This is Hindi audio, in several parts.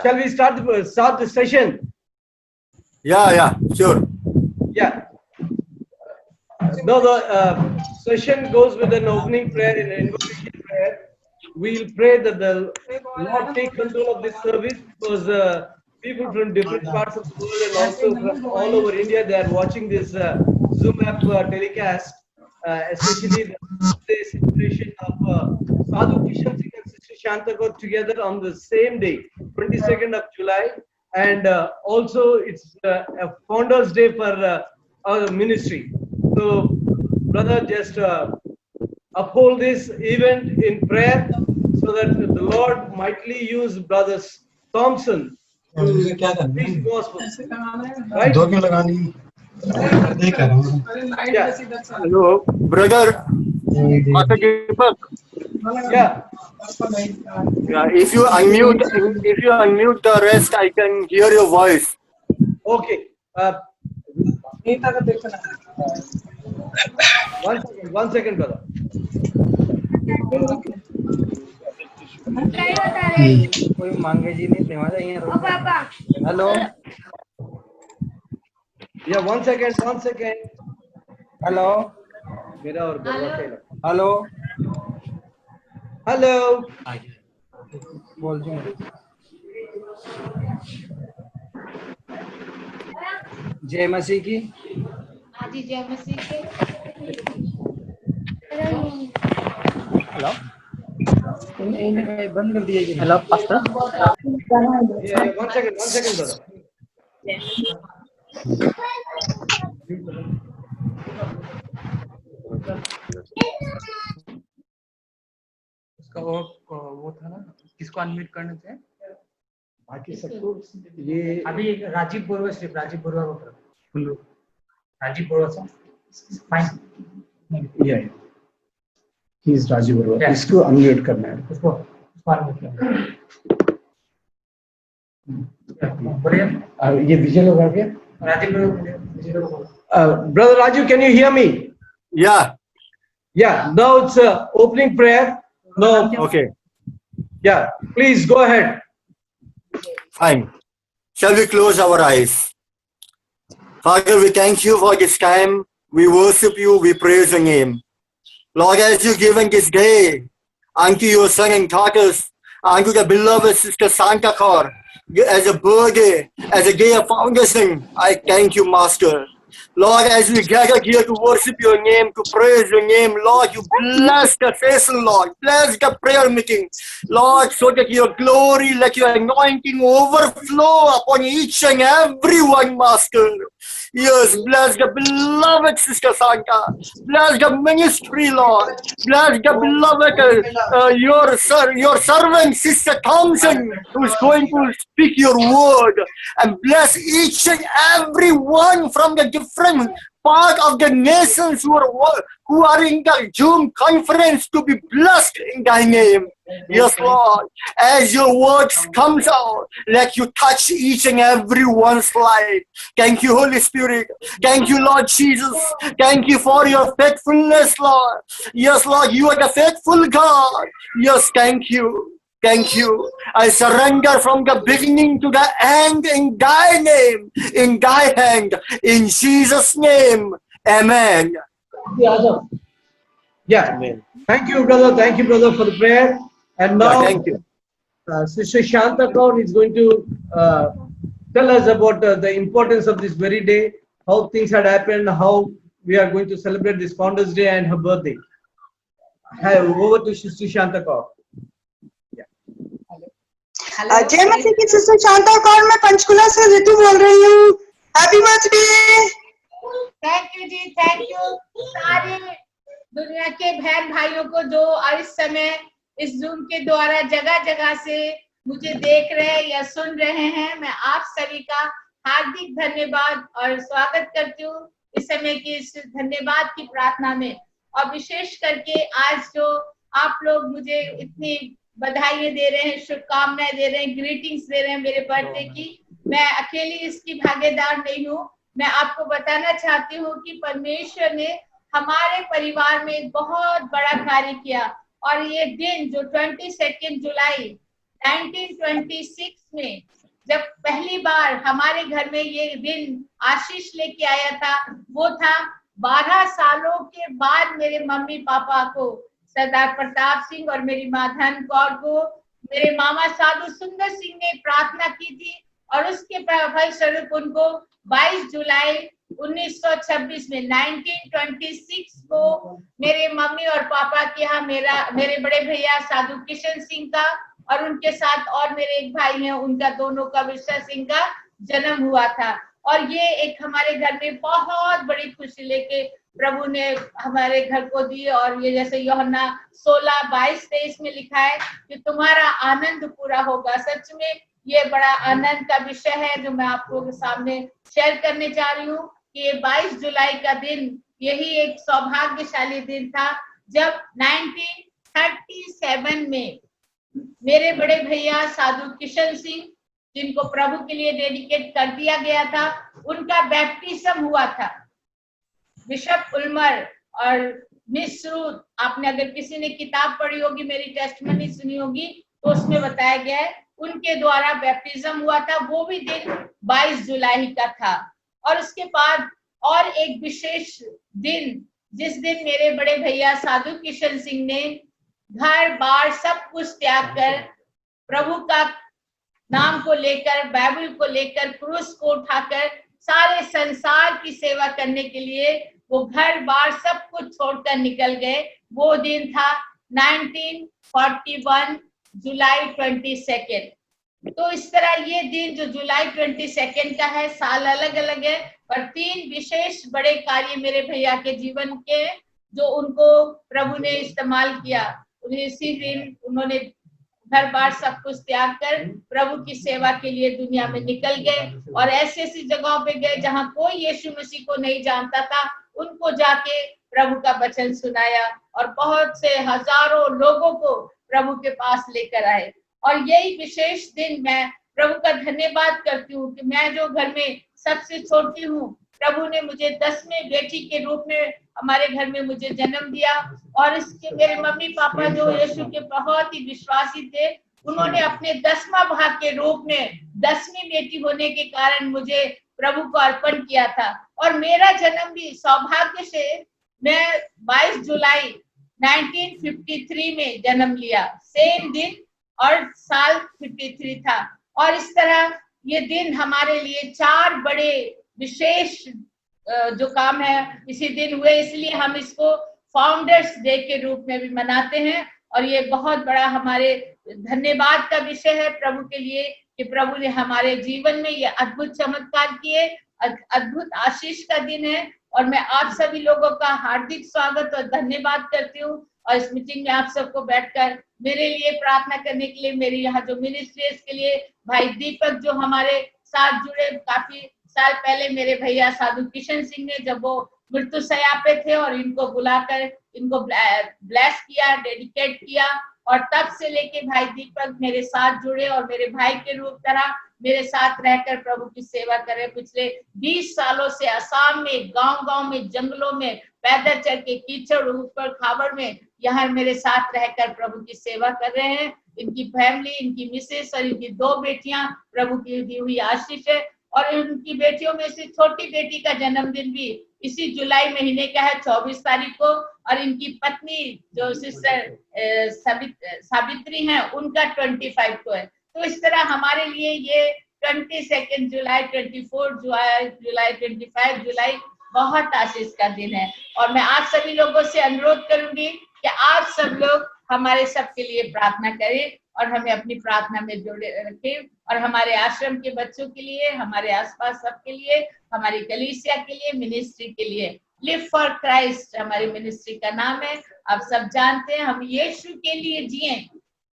Shall we start the session? Yeah, sure. Yeah. No, the session goes with an opening prayer and an invocation prayer. We'll pray that the Lord take control of this service because people from different parts of the world and also from all over India, they are watching this Zoom app telecast, especially the birthday celebration of Sadhu Kishan Singh and Sister Shanta got together on the same day, 22nd of July. And also it's a Founders Day for our ministry. So, brother, just uphold this event in prayer so that the Lord mightily use Brother Thompson to preach the gospel. Right? Yeah. Hello, brother. Pastor Deepak. Yeah. Yeah, if you unmute the rest, I can hear your voice. Okay. One second, brother. Hello. Yeah, one second. Hello. Hello. Hello. जय मसीह की। जी जय मसीह के। हेलो। बंद कर दिया। Hello pastor. Yeah, one second, brother. उसका वो था ना, किसको अनम्यूट करने थे? बाकी सबको ये अभी राजीव बोरवा सिर्फ राजीव बोरवा को करो। राजीव बोरवा से फाइन। या ही इज राजीव बोरवा। इसको अनम्यूट करना है। उसको अनम्यूट करना है। बढ़िया। ये विजय लगा के Rajiv Borwa. Brother Raju, can you hear me? Yeah. Yeah. Now it's opening prayer. No. Okay. Yeah. Please go ahead. Fine. Shall we close our eyes? Father, we thank you for this time. We worship you. We praise your name. Lord, as you've given this day unto your son and daughters, unto the beloved Sister Santa Claus, as a birthday, as a day of foundation, I thank you, Master. Lord, as we gather here to worship your name, to praise your name, Lord, you bless the session, Lord. Bless the prayer meeting, Lord, so that your glory, let your anointing overflow upon each and every one, Master. Yes, bless the beloved Sister Santa. Bless the ministry, Lord. Bless the beloved, your servant, Sister Thompson, who is going to speak your word. And bless each and every one from the different part of the nations who are in the Zoom conference to be blessed in thy name. Yes, Lord. As your words comes out, let you touch each and every one's life. Thank you, Holy Spirit. Thank you, Lord Jesus. Thank you for your faithfulness, Lord. Yes, Lord, you are the faithful God. Yes, thank you. Thank you. I surrender from the beginning to the end in thy name, in thy hand, in Jesus' name. Amen. Yeah. Amen. Thank you, brother, for the prayer. And now, thank you. Sister Shanta Kaur is going to tell us about the importance of this very day, how things had happened, how we are going to celebrate this Founders Day and her birthday. Over to Sister Shanta Kaur. जय मसीह की। सिस्टर शांता कौर, मैं पंचकुला से रितु बोल रही हूँ। Happy birthday. Thank you ji, thank you सारे दुनिया के बहन भाइयों को जो इस समय इस जूम के द्वारा जगह जगह से मुझे देख रहे हैं या सुन रहे हैं। मैं आप सभी का हार्दिक धन्यवाद और स्वागत करती हूँ इस समय की इस धन्यवाद की प्रार्थना में। और विशेष करके आज जो आप लोग मुझे इतनी बधाइयां दे रहे हैं, शुभकामनाएं दे रहे हैं, ग्रीटिंग्स दे रहे हैं मेरे बर्थडे की, मैं अकेली इसकी भागीदार नहीं हूँ। मैं आपको बताना चाहती हूँ कि परमेश्वर ने हमारे परिवार में एक बहुत बड़ा कार्य किया। और ये दिन जो 22 जुलाई 1926 में जब पहली बार हमारे घर में ये दिन आशीष लेके आया था, वो था 12 सालों के बाद मेरे मम्मी पापा को, सरदार प्रताप सिंह और मेरी माँ धन कौर को, मेरे मामा साधु सुंदर सिंह ने प्रार्थना की थी और उसके फलस्वरूप उनको 22 जुलाई 1926 में 1926 को मेरे मम्मी और पापा के यहाँ मेरे बड़े भैया साधु किशन सिंह का और उनके साथ और मेरे एक भाई हैं, उनका दोनों का विश्वा सिंह का जन्म हुआ था। और ये एक हमारे घर में बहुत बड़ी खुशी लेके प्रभु ने हमारे घर को दी। और ये जैसे यूहन्ना 16, 22, 23 में लिखा है कि तुम्हारा आनंद पूरा होगा। सच में ये बड़ा आनंद का विषय है जो मैं आपको सामने शेयर करने जा रही हूँ कि ये 22 जुलाई का दिन यही एक सौभाग्यशाली दिन था जब 1937 में मेरे बड़े भैया साधु किशन सिंह, जिनको प्रभु के लिए डेडिकेट कर दिया गया था, उनका बैप्टिज्म हुआ था। बिशप उल्मर और मिस रूथ, आपने अगर किसी ने किताब पढ़ी होगी, मेरी टेस्टमनी सुनी होगी, तो उसमें बताया गया है उनके द्वारा बैप्टिज्म हुआ था। वो भी दिन 22 जुलाई का था। और उसके बाद और एक विशेष दिन, जिस दिन मेरे बड़े भैया साधु किशन सिंह ने घर बार सब कुछ त्याग कर प्रभु का नाम को लेकर, बाइबल को लेकर, क्रूस को उठाकर सारे संसार की सेवा करने के लिए वो घर बार सब कुछ छोड़कर निकल गए। वो दिन था 1941 जुलाई 22। तो इस तरह ये दिन जो जुलाई 22 का है, साल अलग अलग है, पर 3 विशेष बड़े कार्य मेरे भैया के जीवन के जो उनको प्रभु ने इस्तेमाल किया। उन्हें इसी दिन उन्होंने घर बार सब कुछ त्याग कर प्रभु की सेवा के लिए दुनिया में निकल गए और ऐसी ऐसी जगहों पे गए जहां कोई यीशु मसीह को नहीं जानता था, उनको जाके प्रभु का वचन सुनाया और बहुत से हजारों लोगों को प्रभु के पास लेकर आए। और यही विशेष दिन मैं प्रभु का धन्यवाद करती हूँ कि मैं जो घर में सबसे छोटी हूँ, प्रभु ने मुझे 10वीं बेटी के रूप में हमारे घर में मुझे जन्म दिया। और इसके मेरे मम्मी पापा जो यीशु के बहुत ही विश्वासी थे, उन्होंने अपने 10वां भाग के रूप में 10वीं बेटी होने के कारण मुझे प्रभु को अर्पण किया था। और मेरा जन्म भी सौभाग्य से मैं 22 जुलाई 1953 में जन्म लिया, सेम दिन और साल 53 था। और इस तरह ये दिन हमारे लिए 4 बड़े विशेष जो काम है इसी दिन हुए, इसलिए हम इसको फाउंडर्स डे के रूप में भी मनाते हैं। और ये बहुत बड़ा हमारे धन्यवाद का विषय है प्रभु के लिए कि प्रभु ने हमारे जीवन में ये अद्भुत चमत्कार किए, अद्भुत आशीष का दिन है। और मैं आप सभी लोगों का हार्दिक स्वागत और धन्यवाद करती हूँ। और इस मीटिंग में आप सबको बैठकर मेरे लिए प्रार्थना करने के लिए, मेरी यहाँ जो मिनिस्ट्री है इसके लिए भाई दीपक जो हमारे साथ जुड़े, काफी साल पहले मेरे भैया साधु किशन सिंह ने जब वो मृत्यु शैया पे थे और इनको बुलाकर इनको ब्लेस किया, डेडिकेट किया, और तब से लेके भाई दीपक मेरे साथ जुड़े और मेरे भाई के रूप तरह मेरे साथ रहकर प्रभु की सेवा करे। पिछले 20 सालों से असम में गांव-गांव में, जंगलों में पैदल चल के, कीचड़ ऊपर खाबड़ में यहाँ मेरे साथ रहकर प्रभु की सेवा कर रहे हैं। इनकी फैमिली, इनकी मिसेस और इनकी 2 बेटियां प्रभु की दी हुई आशीष है। और उनकी बेटियों में से छोटी बेटी का जन्मदिन भी इसी जुलाई महीने का है, 24 तारीख को। और इनकी पत्नी जो सिस्टर सावित्री हैं, उनका 25 को है। तो इस तरह हमारे लिए ये 22 जुलाई, 24 जुलाई, 25 जुलाई बहुत आशीष का दिन है। और मैं आप सभी लोगों से अनुरोध करूंगी कि आप सब लोग हमारे सबके लिए प्रार्थना करें और हमें अपनी प्रार्थना में जोड़े रखें। और हमारे आश्रम के बच्चों के लिए, हमारे आसपास सबके लिए, हमारी कलीसिया के लिए, मिनिस्ट्री के लिए, लिव फॉर क्राइस्ट हमारी मिनिस्ट्री का नाम है। आप सब जानते हैं, हम यीशु के लिए जिए।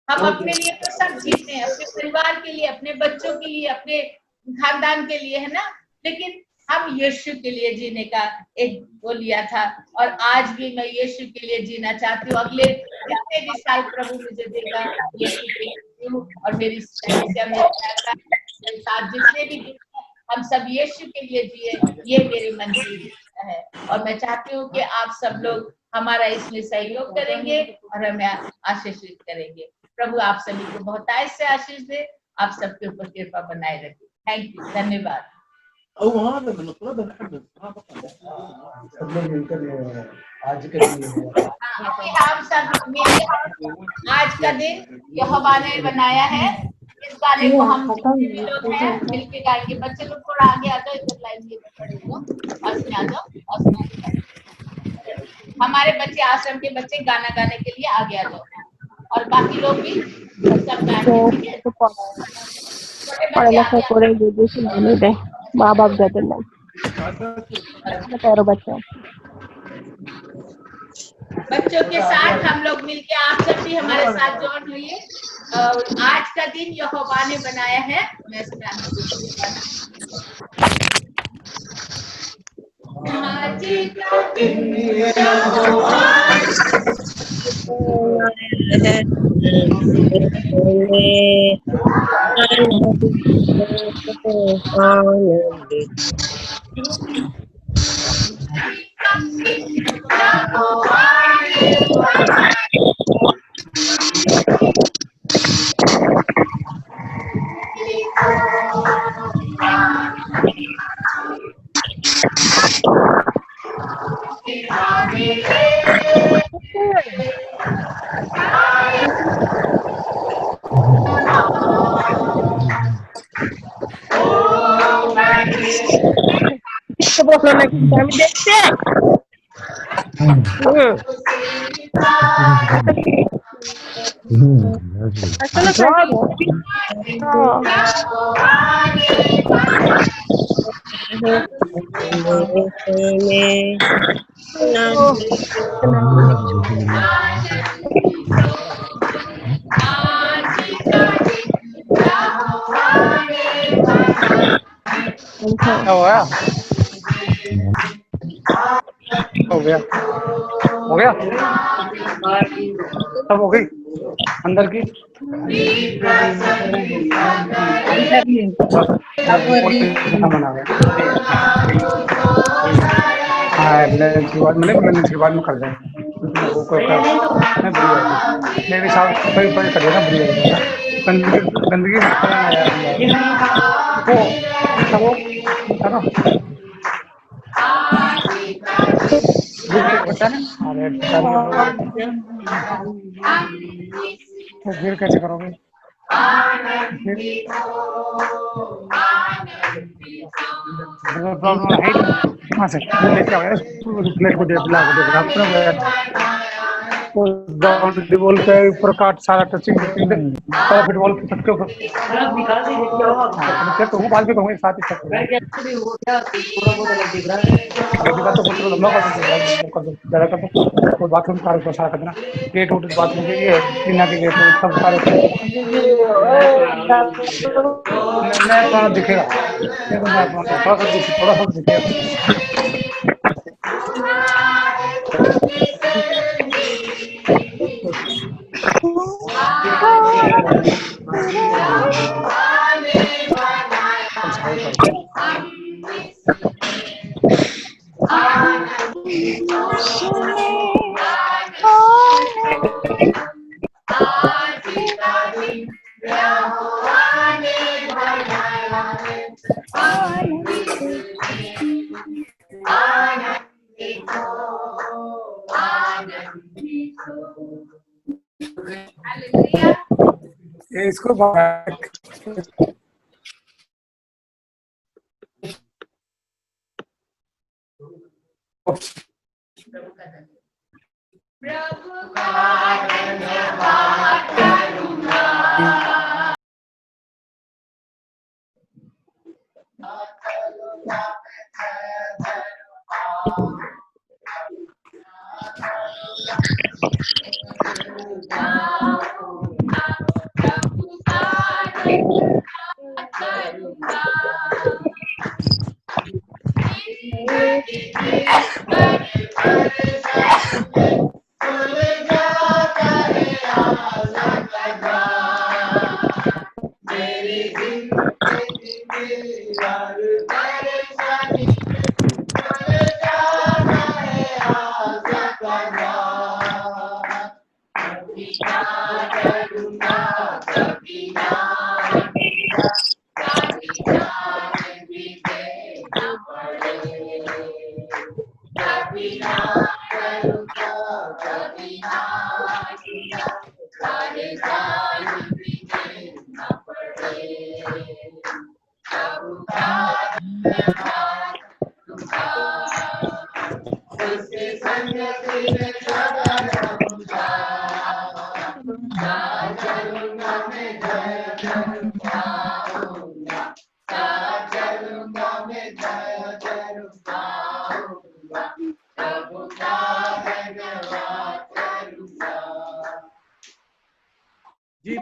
हम अपने लिए तो सब जीते हैं, अपने परिवार के लिए, अपने बच्चों के लिए, अपने खानदान के लिए, है ना, लेकिन हम यीशु के लिए जीने का एक वो लिया था। और आज भी मैं यीशु के लिए जीना चाहती हूँ। अगले जितने भी साल प्रभु मुझे देगा, यीशु के लिए हूँ। और मेरी कलीसिया में मेरे साथ जितने भी हम सब यीशु के लिए जिए, ये मेरी मंजिल है। और मैं चाहती हूँ कि आप सब लोग हमारा इसमें सहयोग करेंगे और हमें आशीषित करेंगे। प्रभु आप सभी को बहुत से आशीष दे, आप सबके ऊपर कृपा बनाए रखे। थैंक यू, धन्यवाद। सब लोग मिलकर आज के दिन अभी हम सब मिलकर आज का दिन यहोवा ने बनाया है, इस गाने को हम जितने भी लोग हैं मिलके गाएंगे। बच्चे लोग थोड़ा आगे आ जाओ, इधर लाइन के खड़े हो, उसमें आ जाओ, उसमें आ जाओ। हमारे बच्चे, आश्रम के बच्चे गाना गाने के लिए आगे आ जाओ, और बाकी लोग भी सब गाएंगे, ठीक है? छोटे बच्चे आगे आ जाओ। माँ बाप जाते नहीं पैरों बच्चों बच्चों के साथ हम लोग मिलके, आप सब भी हमारे साथ ज्वाइन हुइए। आज का दिन यहोवा ने बनाया है। मैं इसमें आज का दिन यहोवा हो गया सब हो गई अंदर की के बाद में कर जाए मेरे साथ करेगा गंदगी तो फिर कैसे करोगे? प्रॉब्लम है कहाँ से लेके आया प्लेट को बोल के ऊपर काट सारा टचिंग फिर बॉल सबके ऊपर तो वो बाल भी कहूँगा साथ ही तो बाथरूम सारा कर देना गेट उठ बाथरूम के ये के गेट सब सारे दिखेगा थोड़ा सा दिखेगा इसको प्रभु का धन्यवाद करूंगा। कभी ना करूँगा, कभी ना छूगा, सारे जाल पीछे न पड़े। प्रभु का धन्यवाद दूंगा, उसके संगति में सदा रहूंगा। साथ चलूंगा मैं, जय करूंगा, साथ चलूंगा मैं, जय करूंगा, प्रभु का धन्यवाद करूंगा। जी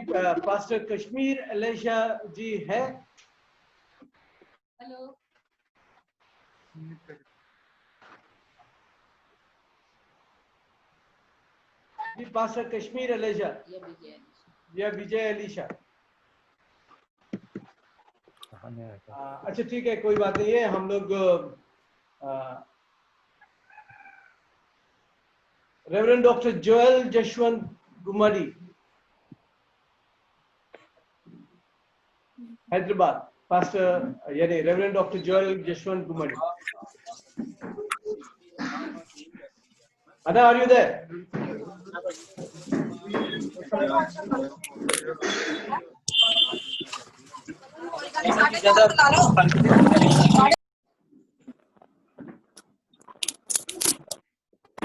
पास्टर कश्मीर एलिशा जी है? हेलो, जी पास्टर कश्मीर एलिशा ये विजय। या विजय एलिशा? अच्छा ठीक है, कोई बात नहीं है। हम लोग reverend doctor Joel Jashwant Gummadi, Hyderabad, pastor यानी reverend doctor Joel Jashwant Gummadi. Anna, are you there?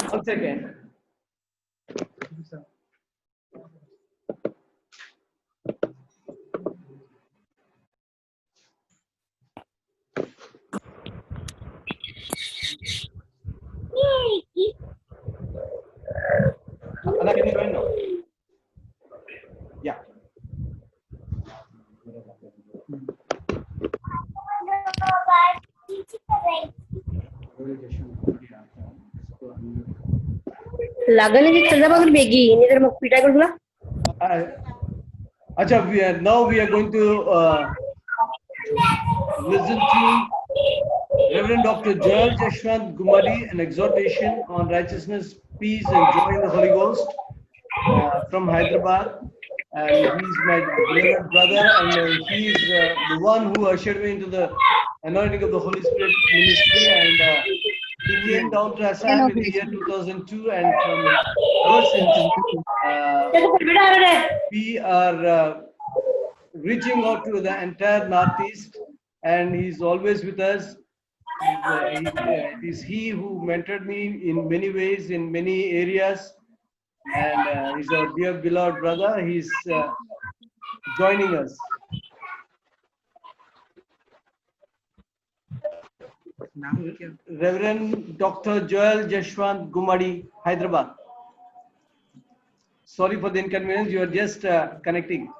One second. Anna, can you join now? Yeah. लागल की चला बघ बेगी नाही तर मग पिटा करू तुला. Acha, now we are going to listen to Reverend Dr. Joel Jashwant Gummadi, an exhortation on righteousness, peace, and joy in the Holy Ghost from Hyderabad. And he's my beloved brother, and he is the one who ushered me into the anointing of the Holy Spirit ministry. And he came down to Assam in the year 2002, and from ever since we are reaching out to the entire Northeast, and he's always with us. It is he who mentored me in many ways, in many areas, and he's our dear beloved brother. He's joining us. Reverend Dr. Joel Jashwant Gummadi, Hyderabad. Sorry for the inconvenience, you are just connecting.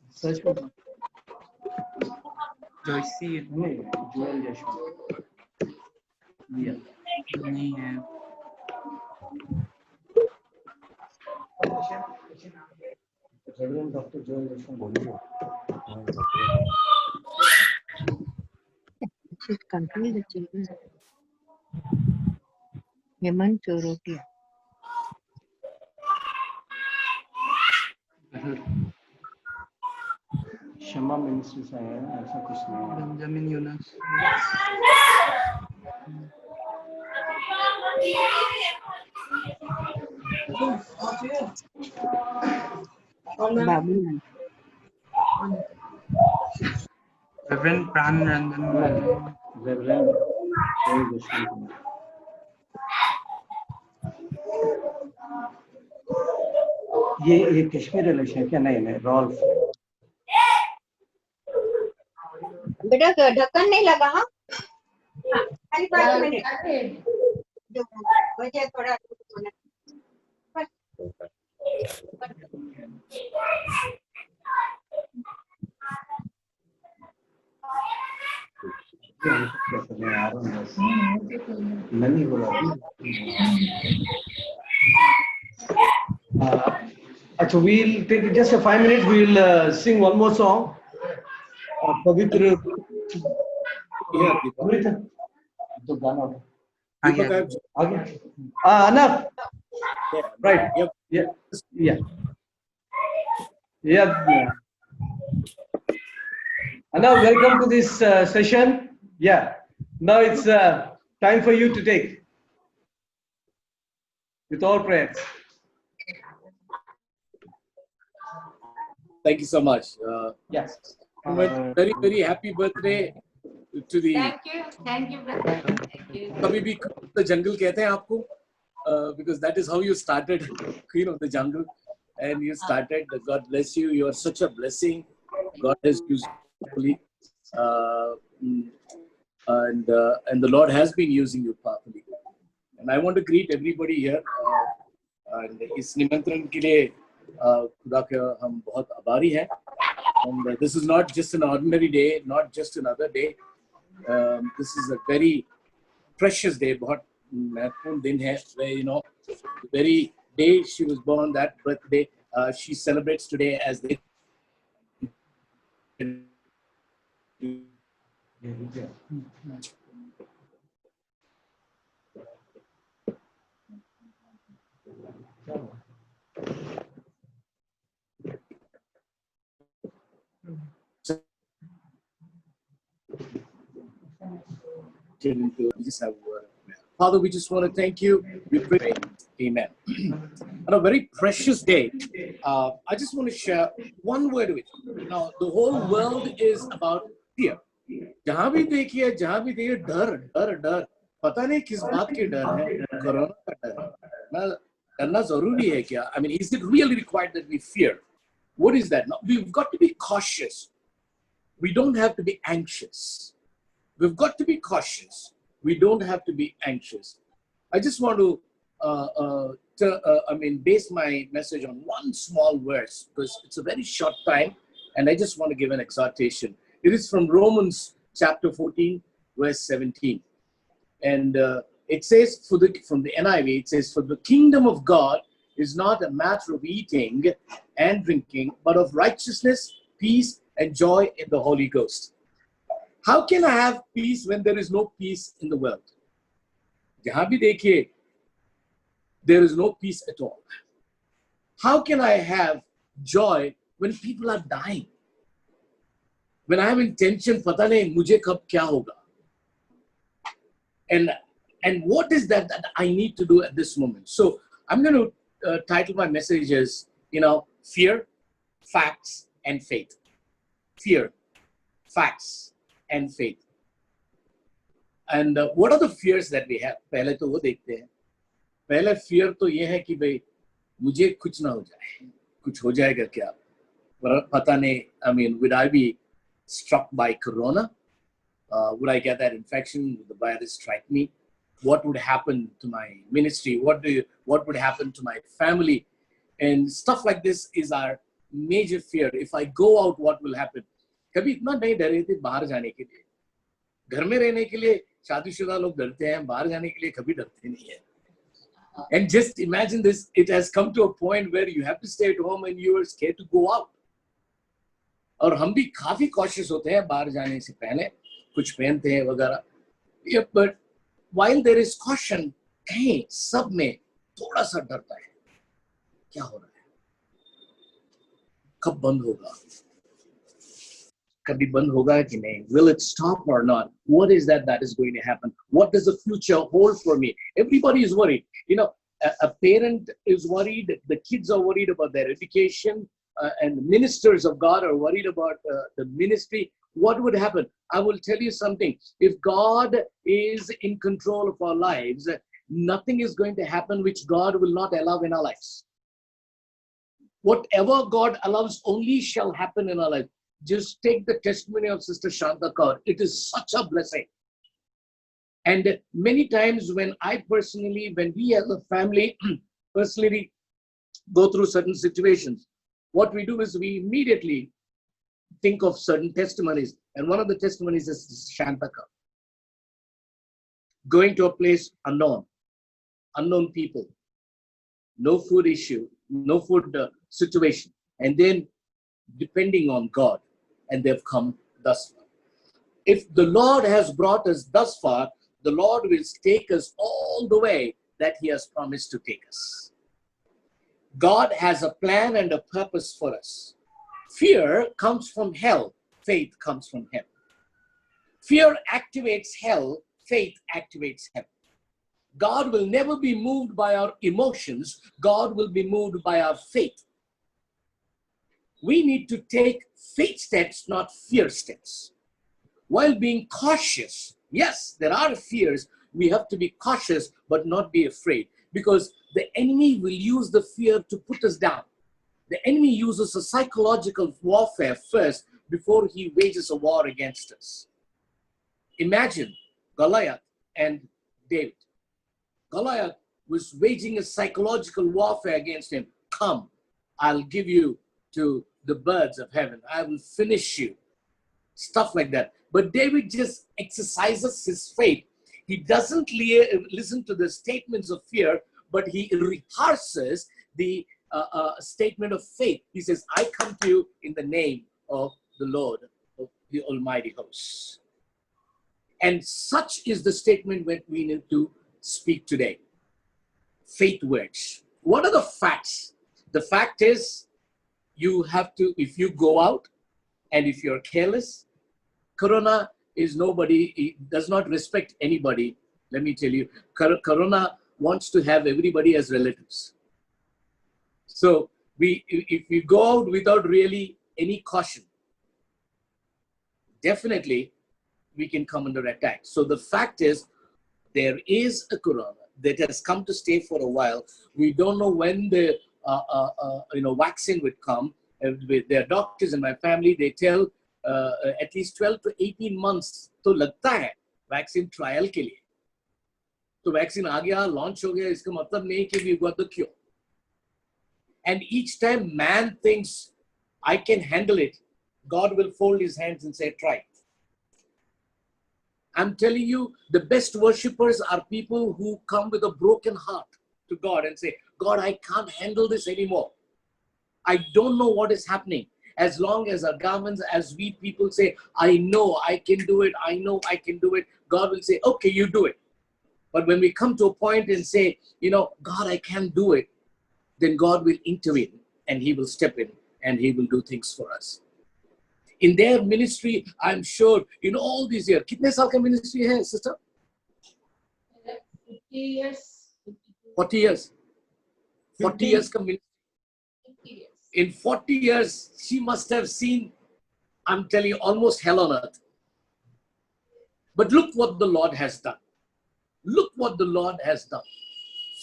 Search for Joyce नहीं, Joel Jashwant. Yeah. नहीं है. Reverend Dr. Joel Jashwant बोलिए. Should control the children. Hemant Chorotia. क्षमा मिनिस्ट्री से आया है, ऐसा कुछ नहीं है. Benjamin Yunus. Babu. Reverend Pran Ranjan. Reverend Joel Jashwant. ये कश्मीर इलेक्शन क्या? नहीं नहीं, रॉल्फ. बेटा ढक्कन नहीं लगा. हाँ खाली 5 मिनट वजह थोड़ा नहीं बोला. अच्छा, we'll take just a 5 minutes. We'll sing one more song. Pavitra. Yeah, Pavitra. तो गाना आगे. आगे. Enough. Right. Yep. Yeah. Yeah. Yeah. Anna, welcome to this session. Yeah. Now it's time for you to take with all prayers. Thank you so much. Yes. Very, very happy birthday to the. Thank you, brother. Thank you. कभी भी the jungle कहते हैं आपको, because that is how you started, Queen of the Jungle, and you started. God bless you. You are such a blessing. God has used you powerfully, and the Lord has been using you powerfully. And I want to greet everybody here. And इस निमंत्रण के लिए खुदा का हम बहुत आभारी हैं. And this is not just an ordinary day, not just another day. This is a very precious day. बहुत महत्वपूर्ण दिन है. Where, you know, the very day she was born, that birthday, she celebrates today as the. Father, we just want to thank you. We pray. Amen. On a very precious day, I just want to share one word with you. Now, the whole world is about fear. जहाँ भी देखिए डर डर डर, पता नहीं किस बात के डर है, कोरोना का डर है. ना डरना जरूरी है क्या? I mean, is it really required that we fear? What is that? Now, we've got to be cautious. We don't have to be anxious. We've got to be cautious. We don't have to be anxious. I just want to, base my message on one small verse because it's a very short time, and I just want to give an exhortation. It is from Romans chapter 14, verse 17, and it says, from the NIV, it says, "For the kingdom of God is not a matter of eating and drinking, but of righteousness, peace, and joy in the Holy Ghost." How can I have peace when there is no peace in the world? जहाँ भी देखिए, there is no peace at all. How can I have joy when people are dying? When I am in tension, पता नहीं मुझे कब क्या होगा. And what is that I need to do at this moment? So I'm going to title my message as, fear, facts, and faith. Fear, facts, and faith. And what are the fears that we have? पहले तो वो देखते हैं. पहले fear तो ये है कि भाई मुझे कुछ ना हो जाए. कुछ हो जाएगा क्या? पता नहीं. I mean, would I be struck by corona? Would I get that infection? Would the virus strike me? What would happen to my ministry? What would happen to my family? And stuff like this is our major fear. If I go out, what will happen? कभी इतना नहीं डरे थे बाहर जाने के लिए. घर में रहने के लिए शादीशुदा लोग डरते हैं, बाहर जाने के लिए कभी डरते नहीं हैं. And just imagine this, it has come to a point where you have to stay at home and you are scared to go out. और हम भी काफी cautious होते हैं बाहर जाने से पहले, कुछ पहनते हैं वगैरह. Yeah, but while there is caution, कहीं सब में थोड़ा सा डरता है. क्या हो रहा है? कब बंद होगा? कभी बंद होगा कि नहीं? Will it stop or not? What is that is going to happen? What does the future hold for me? Everybody is worried. A parent is worried. The kids are worried about their education, and ministers of God are worried about the ministry. What would happen? I will tell you something. If God is in control of our lives, nothing is going to happen which God will not allow in our lives. Whatever God allows only shall happen in our life. Just take the testimony of Sister Shanta Kaur. It is such a blessing. And many times when we as a family personally go through certain situations, what we do is we immediately think of certain testimonies. And one of the testimonies is Shanta Kaur. Going to a place unknown people, no food issue, no food situation, and then depending on God. And they've come thus far. If the Lord has brought us thus far, the Lord will take us all the way that He has promised to take us. God has a plan and a purpose for us. Fear comes from hell. faith comes from him. Fear activates hell, faith activates heaven. God will never be moved by our emotions. God will be moved by our faith. We need to take faith steps, not fear steps. While being cautious, yes, there are fears. We have to be cautious, but not be afraid, because the enemy will use the fear to put us down. The enemy uses a psychological warfare first before he wages a war against us. Imagine Goliath and David. Goliath was waging a psychological warfare against him. Come, I'll give you to the birds of heaven. I will finish you. Stuff like that. But David just exercises his faith. He doesn't listen to the statements of fear, but he rehearses the statement of faith. He says, I come to you in the name of the Lord of the Almighty hosts. And such is the statement that we need to speak today. Faith words. What are the facts? The fact is, you have to, if you go out and if you're careless, Corona is nobody, it does not respect anybody. Let me tell you, Corona wants to have everybody as relatives. So if we go out without really any caution, definitely we can come under attack. So the fact is, there is a Corona that has come to stay for a while. We don't know when the vaccine would come. With their doctors and my family, they tell at least 12 to 18 months तो लगता है वैक्सीन ट्रायल के लिए. तो वैक्सीन आ गया, लॉन्च हो गया, इसका मतलब नहीं कि we got the cure. And each time man thinks I can handle it, God will fold his hands and say, try it. I'm telling you, the best worshippers are people who come with a broken heart to God and say, God, I can't handle this anymore. I don't know what is happening. As long as our governments, as we people say, I know I can do it, I know I can do it, God will say, okay, you do it. But when we come to a point and say, God, I can't do it, then God will intervene and he will step in and he will do things for us. In their ministry, I'm sure, all these years, कितने साल का ministry है, sister? 50 years. 40 years. 40 years का ministry. 50 years. In 40 years, she must have seen, I'm telling you, almost hell on earth. But look what the Lord has done. Look what the Lord has done.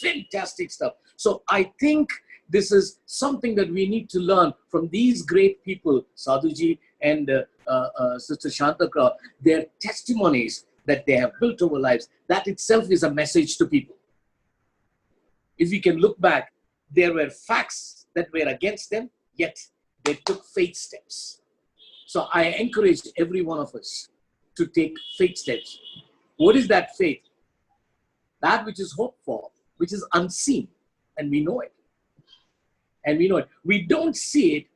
Fantastic stuff. So I think this is something that we need to learn from these great people, Sadhuji and Sister Shantaka, their testimonies that they have built over lives. That itself is a message to people. If we can look back, there were facts that were against them, yet they took faith steps. So I encourage every one of us to take faith steps. What is that faith? That which is hoped for, which is unseen, and we know it. And we know it. We don't see it,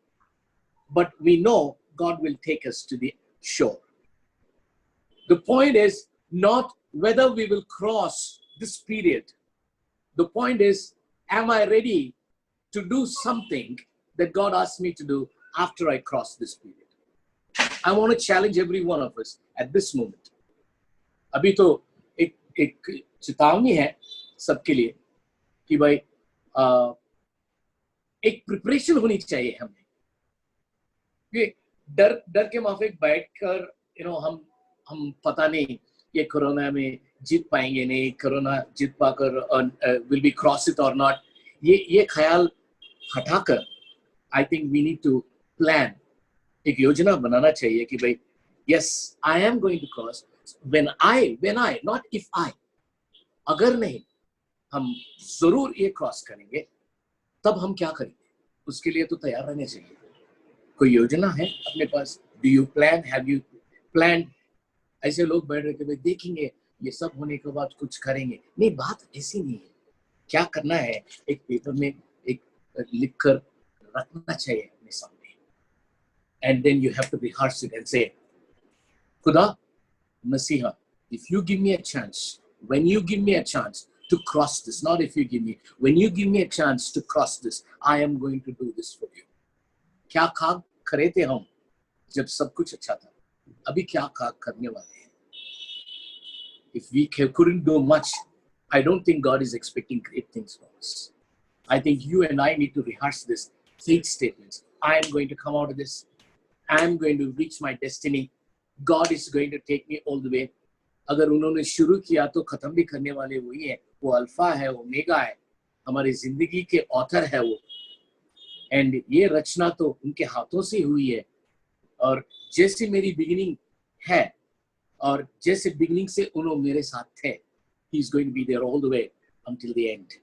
but we know God will take us to the shore. The point is not whether we will cross this period. The point is, am I ready to do something that God asked me to do after I cross this period? I want to challenge every one of us at this moment. अभी तो एक चेतावनी है सबके लिए कि भाई एक प्रिपरेशन होनी चाहिए हमें. ये डर के माफिक बैठकर हम पता नहीं ये कोरोना में जीत पाएंगे नहीं, कोरोना जीत पाकर will we cross it or not, ये ख्याल हटाकर I think we need to plan. एक योजना बनाना चाहिए कि भाई yes, I am going to cross. When I, not if I. अगर नहीं हम जरूर ये क्रॉस करेंगे, तब हम क्या करेंगे? उसके लिए तो तैयार रहने चाहिए. कोई योजना है अपने पास? Do you plan? Have you planned? ऐसे लोग बैठ रहे थे भाई देखेंगे ये सब होने के बाद कुछ करेंगे. नहीं, बात ऐसी नहीं है. क्या करना है एक पेपर में एक लिखकर रखना चाहिए अपने सामने. And then you have to rehearse it and say, खुदा मसीहा, if you give me a chance, when you give me a chance to cross this, not if you give me, when you give me a chance to cross this, I am going to do this for you. क्या काम करे थे हम जब सब कुछ अच्छा था, अभी क्या करने वाले हैं? If we couldn't do much, I don't think God is expecting great things from us. I think you and I need to rehearse this faith statements. I am going to come out of this. I am going to reach my destiny. God is going to take me all the way. अगर उन्होंने शुरू किया तो खत्म भी करने वाले वही है. वो अल्फा है, ओमेगा है, हमारी जिंदगी के ऑथर है वो. एंड ये रचना तो उनके हाथों से हुई है. और जैसे मेरी बिगिनिंग है और जैसे बिगिनिंग से उन्होंने मेरे साथ थे, he is going to be there all the way until the end.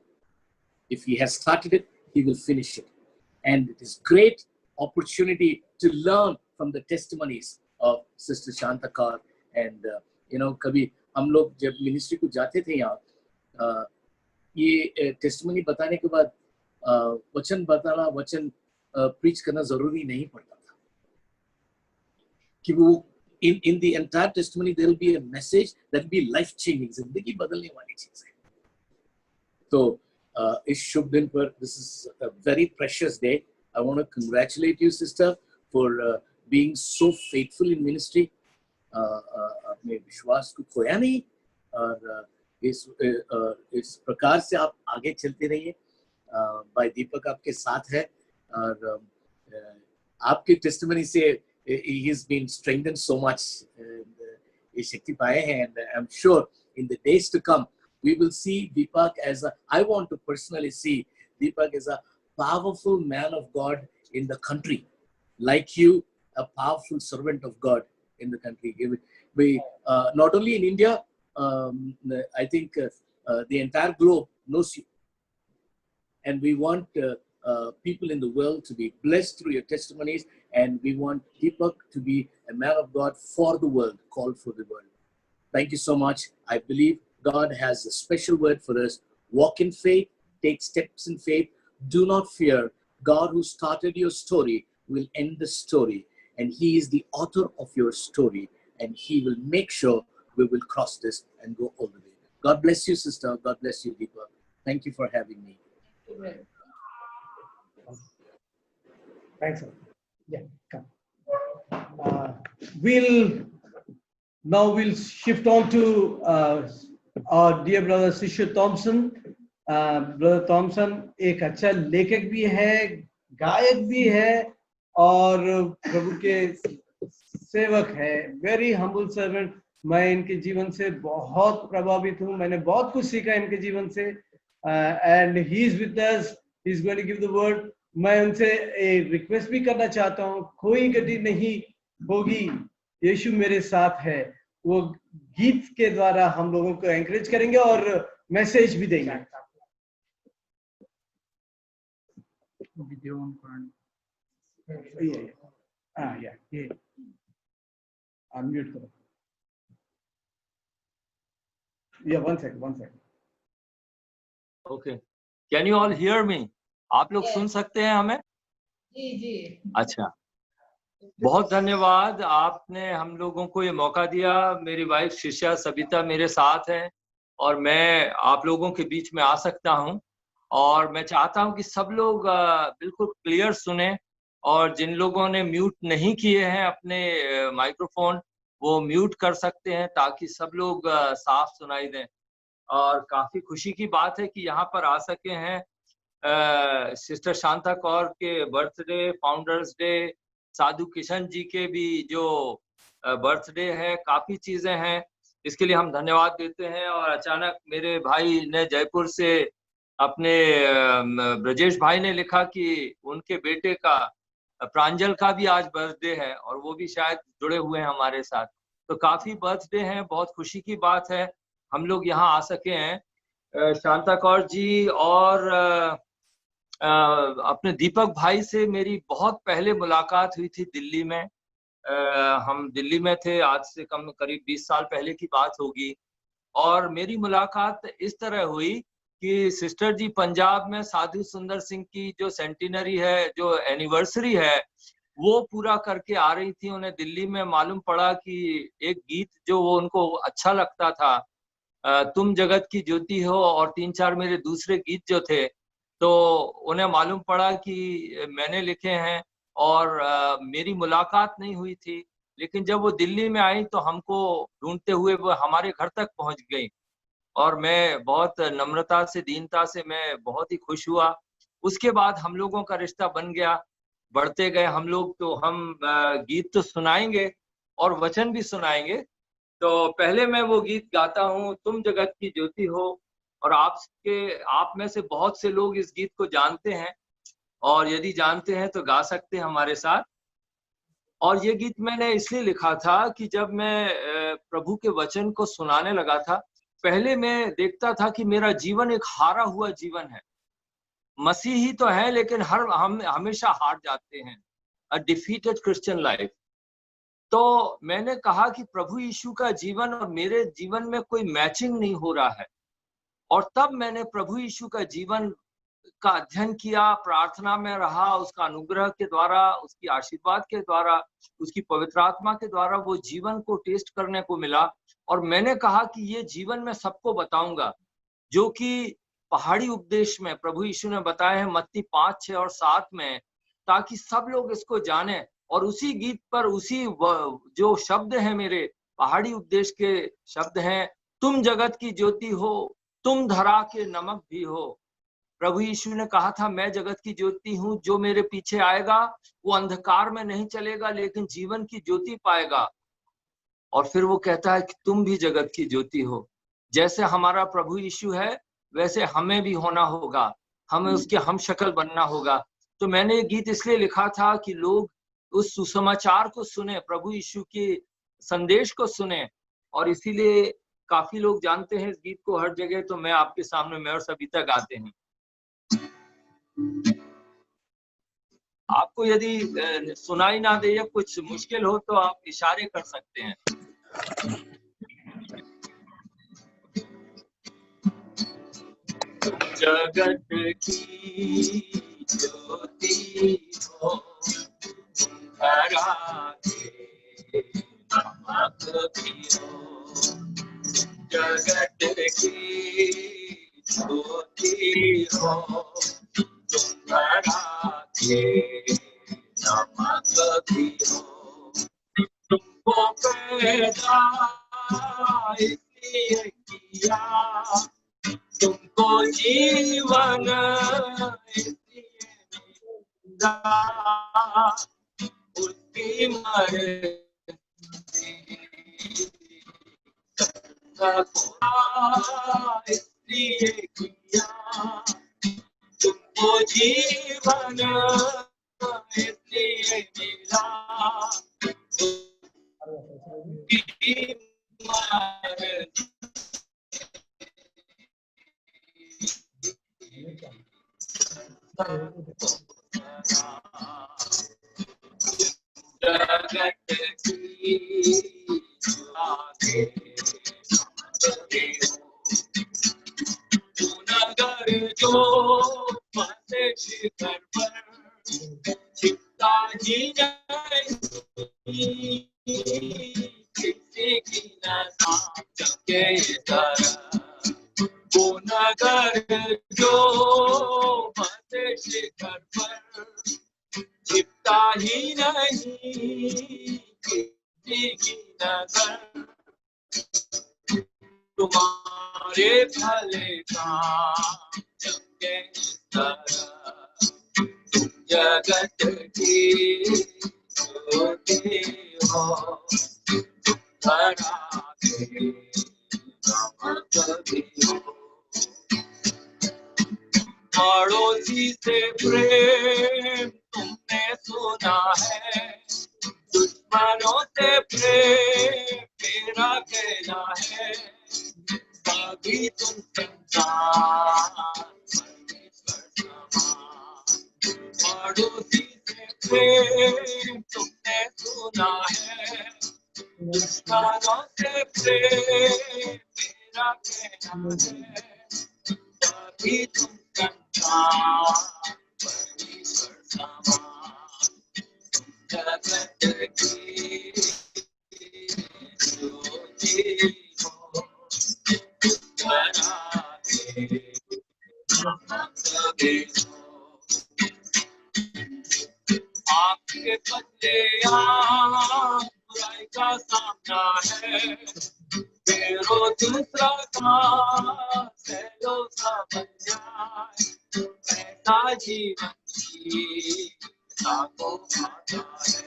If he has started it, he will finish it. And it is great opportunity to learn from the testimonies of Sister Shanta Kaur. And कभी हम लोग जब मिनिस्ट्री को जाते थे यहाँ, ये टेस्टिमनी बताने के बाद वचन बताना, वचन प्रीच करना जरूरी नहीं पड़ता था कि वो in the entire testimony there will be a message that will be life changing, जिंदगी बदलने वाली चीज है. तो इस शुभ दिन पर, this is a very precious day. I want to congratulate you, sister, for being so faithful in ministry. अपने विश्वास को खोया नहीं और इस प्रकार से आप आगे चलते रहिए. भाई दीपक आपके साथ है और आपके टेस्टिमनी से he has been strengthened so much. ये शक्ति पाए हैं, and I'm sure in the days to come we will see Deepak as I want to personally see Deepak as a powerful man of God in the country, like you, a powerful servant of God in the country. We not only in India, I think the entire globe knows you, and we want people in the world to be blessed through your testimonies, and we want Deepak to be a man of God for the world, called for the world. Thank you so much. I believe God has a special word for us. Walk in faith, take steps in faith. Do not fear. God who started your story will end the story, and he is the author of your story, and he will make sure we will cross this and go all the way. God bless you, sister. God bless you, Deepak. Thank you for having me. Thanks, sir. Yeah, come. We'll shift on to our dear brother Sishu Thompson. Brother Thompson एक अच्छा लेखक भी है, गायक भी है और प्रभु के सेवक है. Very humble servant. मैं इनके जीवन से बहुत प्रभावित हूँ. मैंने बहुत कुछ सीखा इनके जीवन से. And he is with us. He is going to give the word. मैं उनसे एक रिक्वेस्ट भी करना चाहता हूँ. कोई गति नहीं होगी, यीशु मेरे साथ है. वो गीत के द्वारा हम लोगों को एनकरेज करेंगे और मैसेज भी देंगे. वीडियो ऑन करना. ये अनम्यूट करो. One second. Okay. Can you all hear me? आप लोग सुन सकते हैं हमें? जी. अच्छा, बहुत धन्यवाद. आपने हम लोगों को ये मौका दिया. मेरी वाइफ शिष्या सबिता मेरे साथ है और मैं आप लोगों के बीच में आ सकता हूं. और मैं चाहता हूं कि सब लोग बिल्कुल क्लियर सुने और जिन लोगों ने म्यूट नहीं किए हैं अपने माइक्रोफोन, वो म्यूट कर सकते हैं ताकि सब लोग साफ सुनाई दें. और काफी खुशी की बात है कि यहाँ पर आ सके हैं. सिस्टर शांता कौर के बर्थडे, फाउंडर्स डे, साधु किशन जी के भी जो बर्थडे है, काफी चीजें हैं. इसके लिए हम धन्यवाद देते हैं. और अचानक मेरे भाई ने जयपुर से अपने ब्रजेश भाई ने लिखा कि उनके बेटे का प्रांजल का भी आज बर्थडे है और वो भी शायद जुड़े हुए हैं हमारे साथ. तो काफी बर्थडे हैं. बहुत खुशी की बात है हम लोग यहाँ आ सके हैं. शांता कौर जी और अपने दीपक भाई से मेरी बहुत पहले मुलाकात हुई थी दिल्ली में. हम दिल्ली में थे, आज से करीब 20 साल पहले की बात होगी. और मेरी मुलाकात इस तरह हुई कि सिस्टर जी पंजाब में साधु सुंदर सिंह की जो सेंटिनरी है, जो एनिवर्सरी है, वो पूरा करके आ रही थी. उन्हें दिल्ली में मालूम पड़ा कि एक गीत जो वो उनको अच्छा लगता था, तुम जगत की ज्योति हो, और 3-4 मेरे दूसरे गीत जो थे, तो उन्हें मालूम पड़ा कि मैंने लिखे हैं और मेरी मुलाकात नहीं हुई थी, लेकिन जब वो दिल्ली में आई तो हमको ढूंढते हुए वो हमारे घर तक पहुंच गई और मैं बहुत नम्रता से, दीनता से मैं बहुत ही खुश हुआ। उसके बाद हम लोगों का रिश्ता बन गया, बढ़ते गए हम लोग। तो हम गीत तो सुनाएंगे और वचन भी सुनाएंगे। तो पहले मैं वो गीत गाता हूँ, तुम जगत की ज्योति हो, और आप में से बहुत से लोग इस गीत को जानते हैं, और यदि जानते हैं तो गा सकते हैं हमारे साथ। और ये गीत मैंने इसलिए लिखा था कि जब मैं प्रभु के वचन को सुनाने लगा था, पहले मैं देखता था कि मेरा जीवन एक हारा हुआ जीवन है। मसीही तो है लेकिन हम हमेशा हार जाते हैं, अ डिफीटेड क्रिश्चियन लाइफ। तो मैंने कहा कि प्रभु यीशु का जीवन और मेरे जीवन में कोई मैचिंग नहीं हो रहा है। और तब मैंने प्रभु यीशु का जीवन का अध्ययन किया, प्रार्थना में रहा, उसका अनुग्रह के द्वारा, उसकी आशीर्वाद के द्वारा, उसकी पवित्र आत्मा के द्वारा वो जीवन को टेस्ट करने को मिला। और मैंने कहा कि ये जीवन मैं सबको बताऊंगा, जो कि पहाड़ी उपदेश में प्रभु यीशु ने बताया है मत्ती 5, 6 और 7 में, ताकि सब लोग इसको जाने। और उसी गीत पर उसी जो शब्द है मेरे पहाड़ी उपदेश के शब्द हैं, तुम जगत की ज्योति हो, तुम धरा के नमक भी हो। प्रभु यीशु ने कहा था मैं जगत की ज्योति हूँ, जो मेरे पीछे आएगा वो अंधकार में नहीं चलेगा लेकिन जीवन की ज्योति पाएगा। और फिर वो कहता है कि तुम भी जगत की ज्योति हो। जैसे हमारा प्रभु यीशु है वैसे हमें भी होना होगा, हमें उसके हम शक्ल बनना होगा। तो मैंने ये गीत इसलिए लिखा था कि लोग उस सुसमाचार को सुने, प्रभु यीशु के संदेश को सुने, और इसीलिए काफी लोग जानते हैं इस गीत को हर जगह। तो मैं आपके सामने, मैं और सविता गाते हैं। आपको यदि सुनाई ना दे या कुछ मुश्किल हो तो आप इशारे कर सकते हैं। जगत की ज्योति हो, धरा के नमक भी हो। जगत की ज्योति हो, धरा के नमक भी हो। तुमको पैदा इसलिए किया, तुमको जीवन इसलिए मिला, उसकी मर्जी इसलिए किया, तुमको जीवन इसलिए मिला, उसकी मर्जी जगत की आगे नगर जो फंसे शिखर पर, छिपता ही नहीं किसी की नजर के तरह। वो नगर जो फंसे शिखर पर, छिपता ही नहीं किसी की नजर। तुम्हारे भले काम चमके तरह, जगत की ज्योति हो, धरा के नमक भी हो। पड़ोसी से प्रेम तुमने सुना है, दुश्मनों से प्रेम मेरा कहना है। सभी तुम संसार परमेश्वर समान, पड़ोसी से प्रेम तुमने सुना है, दुश्मनों से प्रेम मेरा कहना है। सभी तुम परमेश्वर समान, जगत की ज्योति हो, धरा के नमक भी हो। आप के बदले यहाँ बुराई का सामना है, फेरो दूसरा का सैलो सा बन जाए, ऐसा जीवन जीता को आता है।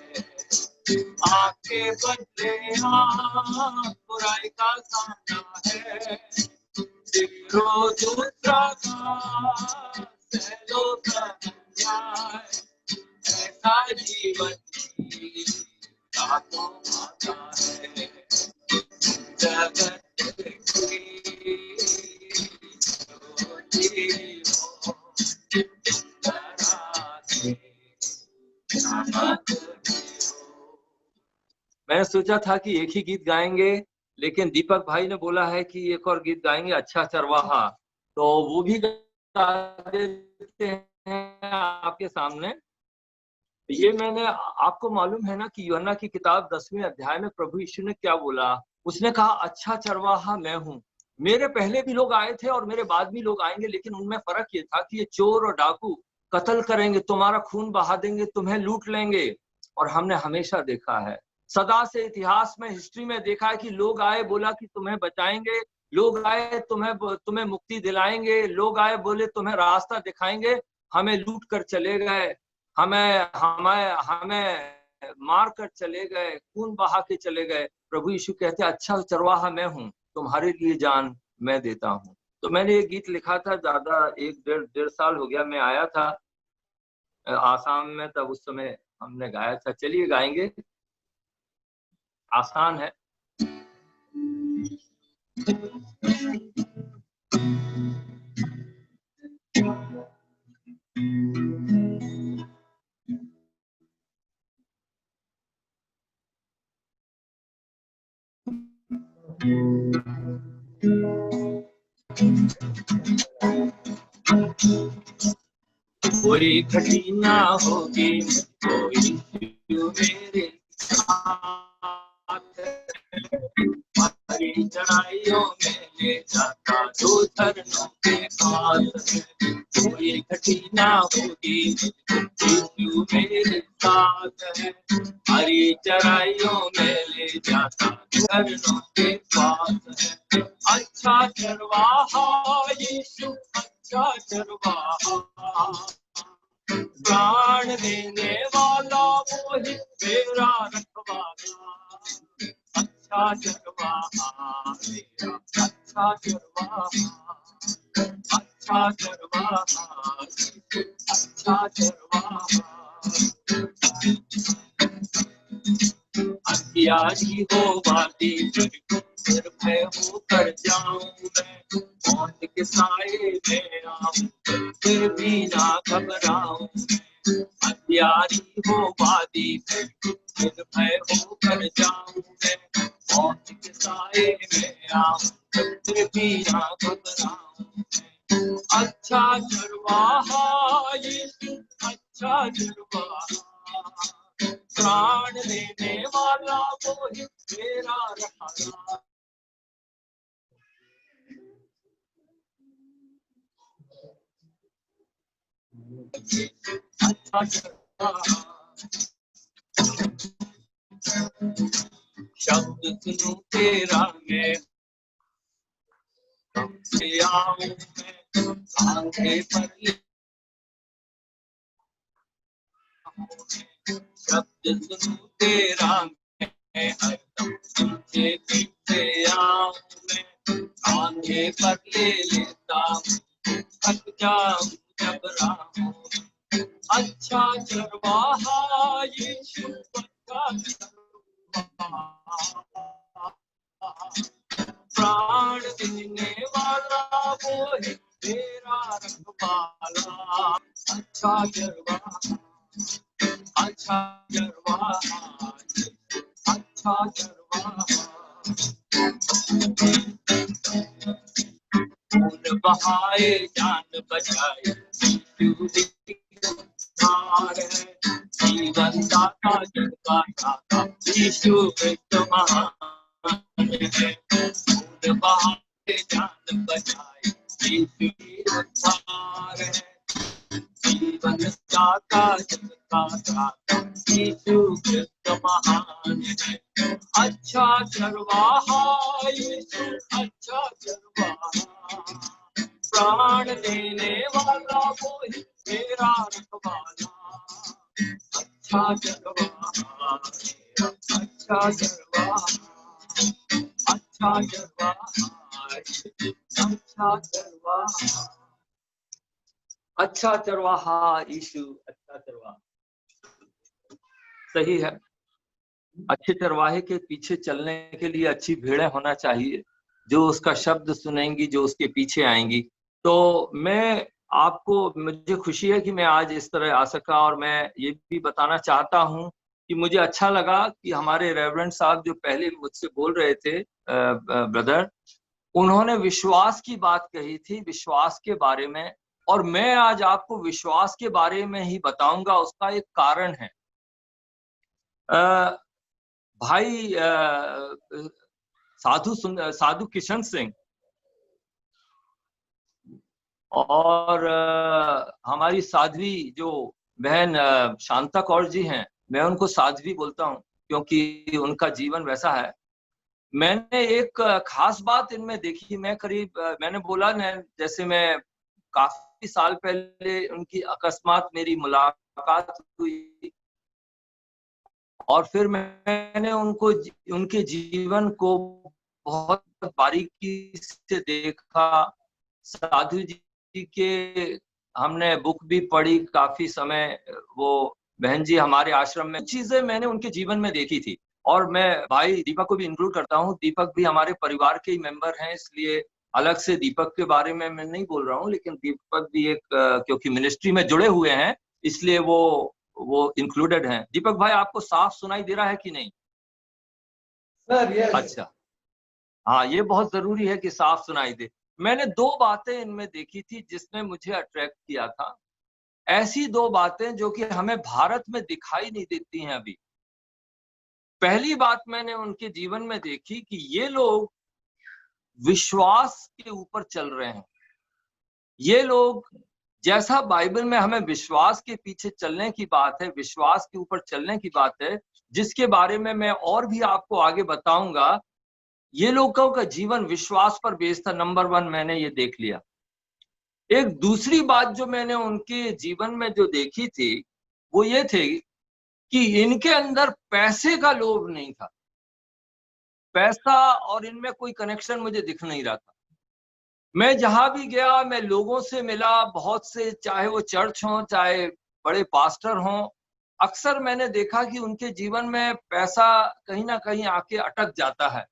आपके बदले यहाँ बुराई का सामना है, फेरो दूसरा का सैलो सा बन जाए, ऐसा जीवन जीता को आता है। जगत मैंने सोचा था कि एक ही गीत गाएंगे, लेकिन दीपक भाई ने बोला है कि एक और गीत गाएंगे, अच्छा चरवाहा, तो वो भी गा देते हैं आपके सामने। ये मैंने, आपको मालूम है ना कि यूहन्ना की किताब 10वें अध्याय में प्रभु यीशु ने क्या बोला? उसने कहा अच्छा चरवाहा मैं हूँ। मेरे पहले भी लोग आए थे और मेरे बाद भी लोग आएंगे, लेकिन उनमें फर्क ये था कि ये चोर और डाकू कत्ल करेंगे, तुम्हारा खून बहा देंगे, तुम्हें लूट लेंगे। और हमने हमेशा देखा है, सदा से इतिहास में, हिस्ट्री में देखा है कि लोग आए, बोला कि तुम्हें बचाएंगे, लोग आए तुम्हें मुक्ति दिलाएंगे, लोग आए बोले तुम्हें रास्ता दिखाएंगे, हमें लूट कर चले गए, हमें मार कर चले गए, खून बहा के चले गए। प्रभु यीशु कहते हैं अच्छा चरवाहा मैं हूँ, तुम्हारे लिए जान मैं देता हूँ। तो मैंने ये गीत लिखा था, ज्यादा 1-1.5 साल हो गया। मैं आया था आसाम में, तब उस समय हमने गाया था। चलिए गाएंगे, आसान है। कोई घटना होगी, कोई मेरे साथ, हमारी चढ़ाइयों में ले जाता दो धरनों के पास। कोई घटना होगी, मेरे साथ है, हमारी चढ़ाइयों में ले जाता धरनों के पास है। अच्छा चरवाहा यीशु, अच्छा चरवाहा, प्राण देने वाला वही मेरा रखवाला। अच्छा चरवाहा मेरा, अच्छा चरवाहा, अच्छा चरवाहा, अच्छा चरवाहा। अंधियारी हो वादी फिर मैं होकर जाऊं मैं, मौत के साए में आऊं फिर भी ना घबराऊं। अंधियारी हो वादी फिर मैं होकर जाऊं मैं, मौत के साए में आऊं फिर भी ना घबराऊं। अच्छा चरवाहा यीशु, अच्छा चरवाहा, प्राण देने वाला वो ही मेरा रखवाला। अच्छा चरवाहा, शब्द सुनूं तेरा मैं, से आऊं मैं, आंखें पर शब्द सुनूं तेरा मैं, हरदम तुझे पीछे आऊं मैं, आंखें पर ले लेता हूँ, थक जाऊं घबराऊं। अच्छा चरवाहा यीशु, अच्छा चरवाहा, प्राण देने वाला वो ही मेरा रखवाला। अच्छा चरवाहा, अच्छा चरवाहा, अच्छा चरवाहा। खून बहाए जान बचाए जीवन दाता जिनका दाता यीशु कृष्ण महान है। खून बहाए जान बचाए यीशु उद्धार है, जीवन दाता जिनका यीशु कृष्ण महान है, अच्छा चरवाहा यीशु अच्छा चरवाहा, प्राण देने वाला वो ही मेरा रखवाला, अच्छा चरवाहा अच्छा चरवाहा, अच्छा चरवाहा अच्छा चरवाहा, अच्छा चरवाहा यीशु अच्छा चरवाहा। सही है, अच्छे चरवाहे के पीछे चलने के लिए अच्छी भेड़ें होना चाहिए जो उसका शब्द सुनेंगी, जो उसके पीछे आएंगी। तो मैं आपको, मुझे खुशी है कि मैं आज इस तरह आ सका, और मैं ये भी बताना चाहता हूँ कि मुझे अच्छा लगा कि हमारे रेवरेंड साहब जो पहले मुझसे बोल रहे थे ब्रदर, उन्होंने विश्वास की बात कही थी, विश्वास के बारे में, और मैं आज आपको विश्वास के बारे में ही बताऊंगा। उसका एक कारण है। भाई साधु किशन सिंह और हमारी साध्वी जो बहन शांता कौर जी हैं, मैं उनको साध्वी बोलता हूँ क्योंकि उनका जीवन वैसा है। मैंने एक खास बात इनमें देखी। मैंने बोला न, जैसे मैं काफी साल पहले उनकी अकस्मात मेरी मुलाकात हुई, और फिर मैंने उनके जीवन को बहुत बारीकी से देखा। साधु जी के हमने बुक भी पढ़ी काफी समय, वो बहन जी हमारे आश्रम में, चीजें मैंने उनके जीवन में देखी थी। और मैं भाई दीपक को भी इंक्लूड करता हूँ, दीपक भी हमारे परिवार के ही मेंबर हैं, इसलिए अलग से दीपक के बारे में मैं नहीं बोल रहा हूँ, लेकिन दीपक भी एक क्योंकि मिनिस्ट्री में जुड़े हुए हैं इसलिए वो इंक्लूडेड हैं। दीपक भाई आपको साफ सुनाई दे रहा है कि नहीं? Sir yes. अच्छा, हाँ, ये बहुत जरूरी है कि साफ सुनाई दे। मैंने दो बातें इनमें देखी थी जिसने मुझे अट्रैक्ट किया था, ऐसी दो बातें जो कि हमें भारत में दिखाई नहीं देती हैं अभी। पहली बात मैंने उनके जीवन में देखी कि ये लोग विश्वास के ऊपर चल रहे हैं। ये लोग, जैसा बाइबल में हमें विश्वास के पीछे चलने की बात है, विश्वास के ऊपर चलने की बात है, जिसके बारे में मैं और भी आपको आगे बताऊंगा, ये लोगों का जीवन विश्वास पर बेस्ड था। नंबर 1 मैंने ये देख लिया। एक दूसरी बात जो मैंने उनके जीवन में जो देखी थी वो ये थी कि इनके अंदर पैसे का लोभ नहीं था। पैसा और इनमें कोई कनेक्शन मुझे दिख नहीं रहा था। मैं जहां भी गया, मैं लोगों से मिला, बहुत से, चाहे वो चर्च हो चाहे बड़े पास्टर हों, अक्सर मैंने देखा कि उनके जीवन में पैसा कहीं ना कहीं आके अटक जाता है,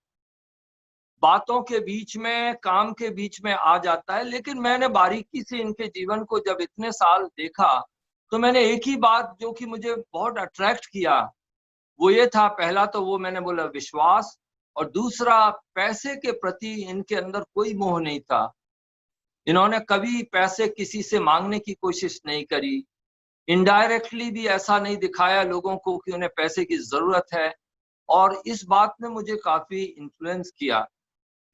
बातों के बीच में, काम के बीच में आ जाता है। लेकिन मैंने बारीकी से इनके जीवन को जब इतने साल देखा तो मैंने एक ही बात जो कि मुझे बहुत अट्रैक्ट किया वो ये था, पहला तो वो मैंने बोला विश्वास, और दूसरा पैसे के प्रति इनके अंदर कोई मोह नहीं था। इन्होंने कभी पैसे किसी से मांगने की कोशिश नहीं करी, इनडायरेक्टली भी ऐसा नहीं दिखाया लोगों को कि उन्हें पैसे की जरूरत है। और इस बात ने मुझे काफी इन्फ्लुएंस किया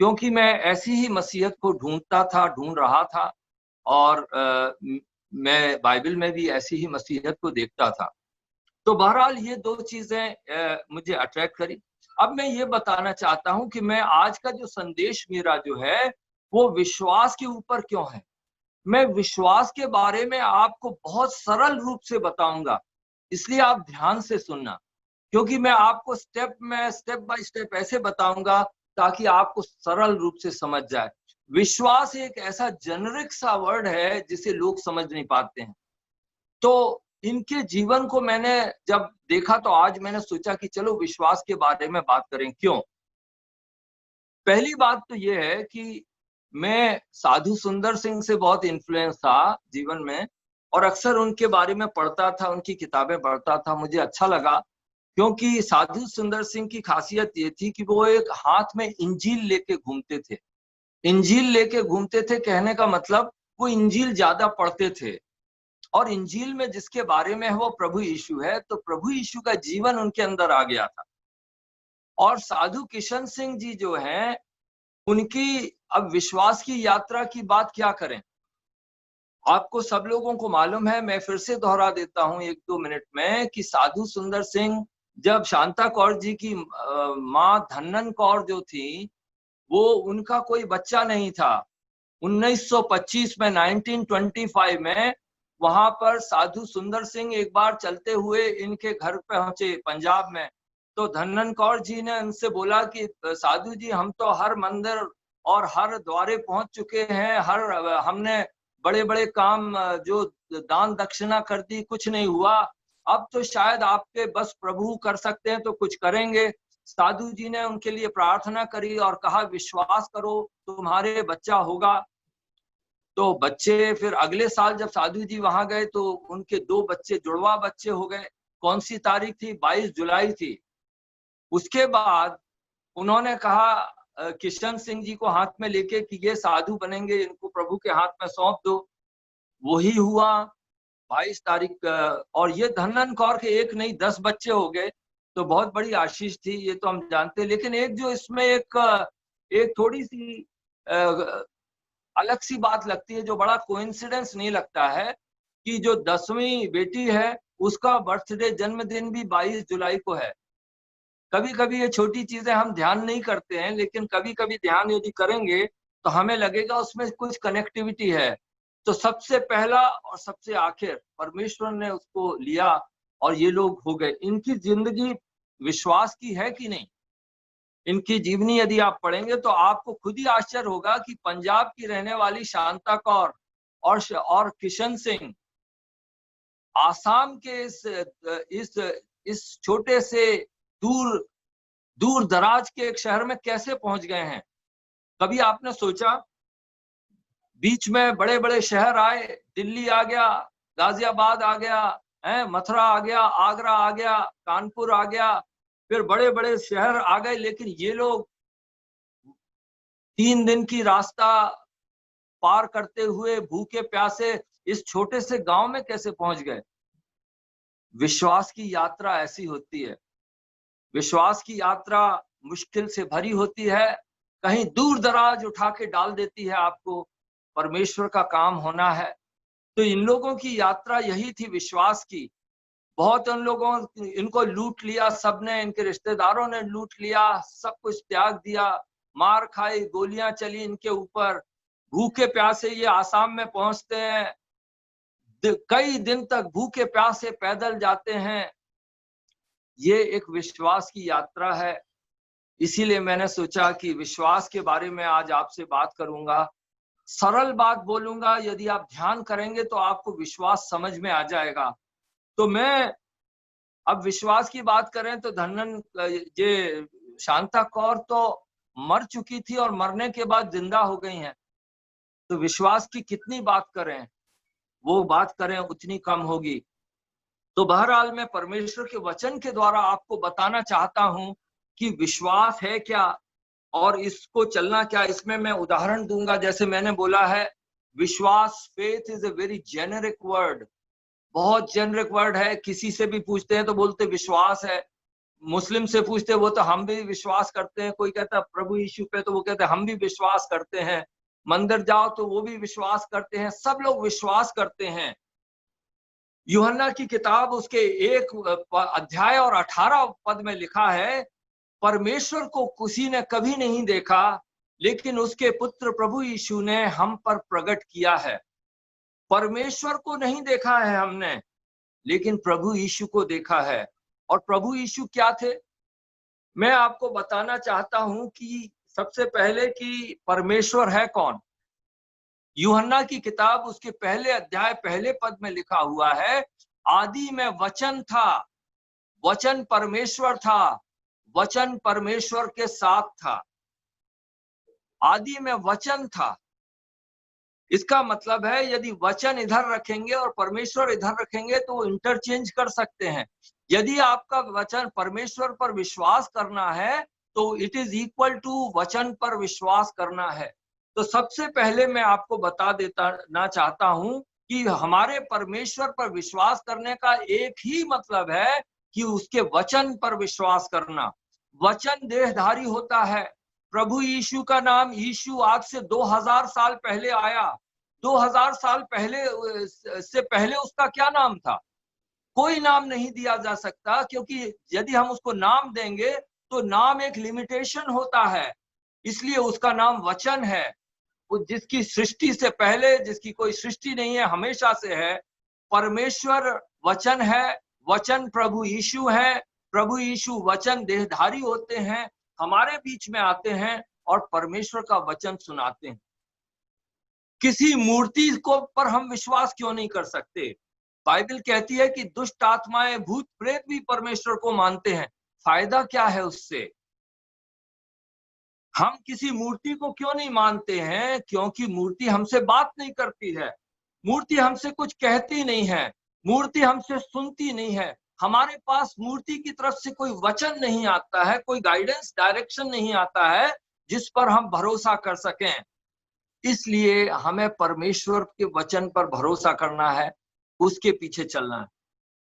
क्योंकि मैं ऐसी ही मसीहत को ढूंढ रहा था, और मैं बाइबल में भी ऐसी ही मसीहत को देखता था। तो बहरहाल ये दो चीजें मुझे अट्रैक्ट करी। अब मैं ये बताना चाहता हूं कि मैं आज का जो संदेश मेरा जो है वो विश्वास के ऊपर क्यों है। मैं विश्वास के बारे में आपको बहुत सरल रूप से बताऊंगा, इसलिए आप ध्यान से सुनना, क्योंकि मैं आपको स्टेप बाय स्टेप ऐसे बताऊंगा ताकि आपको सरल रूप से समझ जाए। विश्वास एक ऐसा जेनरिक सा वर्ड है जिसे लोग समझ नहीं पाते हैं। तो इनके जीवन को मैंने जब देखा तो आज मैंने सोचा कि चलो विश्वास के बारे में बात करें। क्यों? पहली बात तो ये है कि मैं साधु सुंदर सिंह से बहुत इन्फ्लुएंस था जीवन में, और अक्सर उनके बारे में पढ़ता था, उनकी किताबें पढ़ता था। मुझे अच्छा लगा क्योंकि साधु सुंदर सिंह की खासियत ये थी कि वो एक हाथ में इंजील लेके घूमते थे। इंजील लेके घूमते थे कहने का मतलब वो इंजील ज्यादा पढ़ते थे, और इंजील में जिसके बारे में है वो प्रभु यीशु है, तो प्रभु यीशु का जीवन उनके अंदर आ गया था। और साधु किशन सिंह जी जो हैं, उनकी अब विश्वास की यात्रा की बात क्या करें। आपको सब लोगों को मालूम है, मैं फिर से दोहरा देता हूं 1-2 मिनट में, कि साधु सुंदर सिंह जब शांता कौर जी की माँ धन्नन कौर जो थी, वो उनका कोई बच्चा नहीं था। 1925 में 1925 में वहां पर साधु सुंदर सिंह एक बार चलते हुए इनके घर पहुंचे पंजाब में। तो धन्नन कौर जी ने उनसे बोला कि साधु जी, हम तो हर मंदिर और हर द्वारे पहुंच चुके हैं, हमने बड़े बड़े काम जो दान दक्षिणा कर दी, कुछ नहीं हुआ, अब तो शायद आपके बस प्रभु कर सकते हैं तो कुछ करेंगे। साधु जी ने उनके लिए प्रार्थना करी और कहा, विश्वास करो तुम्हारे बच्चा होगा। तो बच्चे फिर अगले साल जब साधु जी वहां गए तो उनके 2 बच्चे जुड़वा बच्चे हो गए। कौन सी तारीख थी? 22 जुलाई थी। उसके बाद उन्होंने कहा किशन सिंह जी को हाथ में लेके कि ये साधु बनेंगे, इनको प्रभु के हाथ में सौंप दो। वही हुआ 22 तारीख। और ये धन्नन कौर के एक नहीं 10 बच्चे हो गए, तो बहुत बड़ी आशीष थी, ये तो हम जानते हैं। लेकिन एक जो इसमें एक थोड़ी सी अलग सी बात लगती है, जो बड़ा कोइंसिडेंस नहीं लगता है, कि जो 10वीं बेटी है उसका बर्थडे जन्मदिन भी 22 जुलाई को है। कभी कभी ये छोटी चीजें हम ध्यान नहीं करते हैं, लेकिन कभी कभी ध्यान यदि करेंगे तो हमें लगेगा उसमें कुछ कनेक्टिविटी है। तो सबसे पहला और सबसे आखिर परमेश्वर ने उसको लिया और ये लोग हो गए। इनकी जिंदगी विश्वास की है कि नहीं? इनकी जीवनी यदि आप पढ़ेंगे तो आपको खुद ही आश्चर्य होगा कि पंजाब की रहने वाली शांता कौर और किशन सिंह आसाम के इस छोटे से दूर दराज के एक शहर में कैसे पहुंच गए हैं। कभी आपने सोचा? बीच में बड़े बड़े शहर आए, दिल्ली आ गया, गाजियाबाद आ गया, मथुरा आ गया, आगरा आ गया, कानपुर आ गया, फिर बड़े बड़े शहर आ गए, लेकिन ये लोग 3 दिन की रास्ता पार करते हुए भूखे प्यासे इस छोटे से गांव में कैसे पहुंच गए? विश्वास की यात्रा ऐसी होती है। विश्वास की यात्रा मुश्किल से भरी होती है, कहीं दूर दराज उठा के डाल देती है आपको। परमेश्वर का काम होना है। तो इन लोगों की यात्रा यही थी विश्वास की। बहुत उन लोगों इनको लूट लिया, सबने, इनके रिश्तेदारों ने लूट लिया, सब कुछ त्याग दिया, मार खाई, गोलियां चली इनके ऊपर, भूखे प्यासे ये आसाम में पहुंचते हैं, कई दिन तक भूखे प्यासे पैदल जाते हैं। ये एक विश्वास की यात्रा है। इसीलिए मैंने सोचा कि विश्वास के बारे में आज आपसे बात करूंगा। सरल बात बोलूंगा, यदि आप ध्यान करेंगे तो आपको विश्वास समझ में आ जाएगा। तो मैं अब विश्वास की बात करें तो ये शांता कौर तो मर चुकी थी और मरने के बाद जिंदा हो गई हैं। तो विश्वास की कितनी बात करें, वो बात करें उतनी कम होगी। तो बहरहाल मैं परमेश्वर के वचन के द्वारा आपको बताना चाहता हूं कि विश्वास है क्या और इसको चलना क्या। इसमें मैं उदाहरण दूंगा। जैसे मैंने बोला है, विश्वास, faith is a very generic word, बहुत जेनेरिक वर्ड है। किसी से भी पूछते हैं तो बोलते विश्वास है, मुस्लिम से पूछते हैं वो तो हम भी विश्वास करते हैं, कोई कहता है प्रभु यीशु पे तो वो कहते हैं हम भी विश्वास करते हैं, मंदिर जाओ तो वो भी विश्वास करते हैं, सब लोग विश्वास करते हैं। यूहन्ना की किताब उसके 1 अध्याय और 18 पद में लिखा है, परमेश्वर को किसी ने कभी नहीं देखा, लेकिन उसके पुत्र प्रभु यीशु ने हम पर प्रकट किया है। परमेश्वर को नहीं देखा है हमने, लेकिन प्रभु यीशु को देखा है। और प्रभु यीशु क्या थे? मैं आपको बताना चाहता हूं कि सबसे पहले कि परमेश्वर है कौन। यूहन्ना की किताब उसके पहले अध्याय पहले पद में लिखा हुआ है, आदि में वचन था, वचन परमेश्वर था, वचन परमेश्वर के साथ था। आदि में वचन था। इसका मतलब है यदि वचन इधर रखेंगे और परमेश्वर इधर रखेंगे तो वो इंटरचेंज कर सकते हैं। यदि आपका वचन परमेश्वर पर विश्वास करना है तो इट इज इक्वल टू वचन पर विश्वास करना है। तो सबसे पहले मैं आपको बता देना चाहता हूं कि हमारे परमेश्वर पर विश्वास करने का एक ही मतलब है कि उसके वचन पर विश्वास करना। वचन देहधारी होता है। प्रभु यीशु का नाम यीशु आज से 2000 साल पहले आया। 2000 साल पहले से पहले उसका क्या नाम था? कोई नाम नहीं दिया जा सकता, क्योंकि यदि हम उसको नाम देंगे तो नाम एक लिमिटेशन होता है, इसलिए उसका नाम वचन है। वो जिसकी सृष्टि से पहले, जिसकी कोई सृष्टि नहीं है, हमेशा से है। परमेश्वर वचन है, वचन प्रभु यीशु है, प्रभु यीशु वचन देहधारी होते हैं, हमारे बीच में आते हैं और परमेश्वर का वचन सुनाते हैं। किसी मूर्ति को पर हम विश्वास क्यों नहीं कर सकते? बाइबल कहती है कि दुष्ट आत्माएं, भूत प्रेत भी परमेश्वर को मानते हैं। फायदा क्या है उससे? हम किसी मूर्ति को क्यों नहीं मानते हैं? क्योंकि मूर्ति हमसे बात नहीं करती है, मूर्ति हमसे कुछ कहती नहीं है, मूर्ति हमसे सुनती नहीं है। हमारे पास मूर्ति की तरफ से कोई वचन नहीं आता है, कोई गाइडेंस, डायरेक्शन नहीं आता है जिस पर हम भरोसा कर सकें। इसलिए हमें परमेश्वर के वचन पर भरोसा करना है, उसके पीछे चलना है।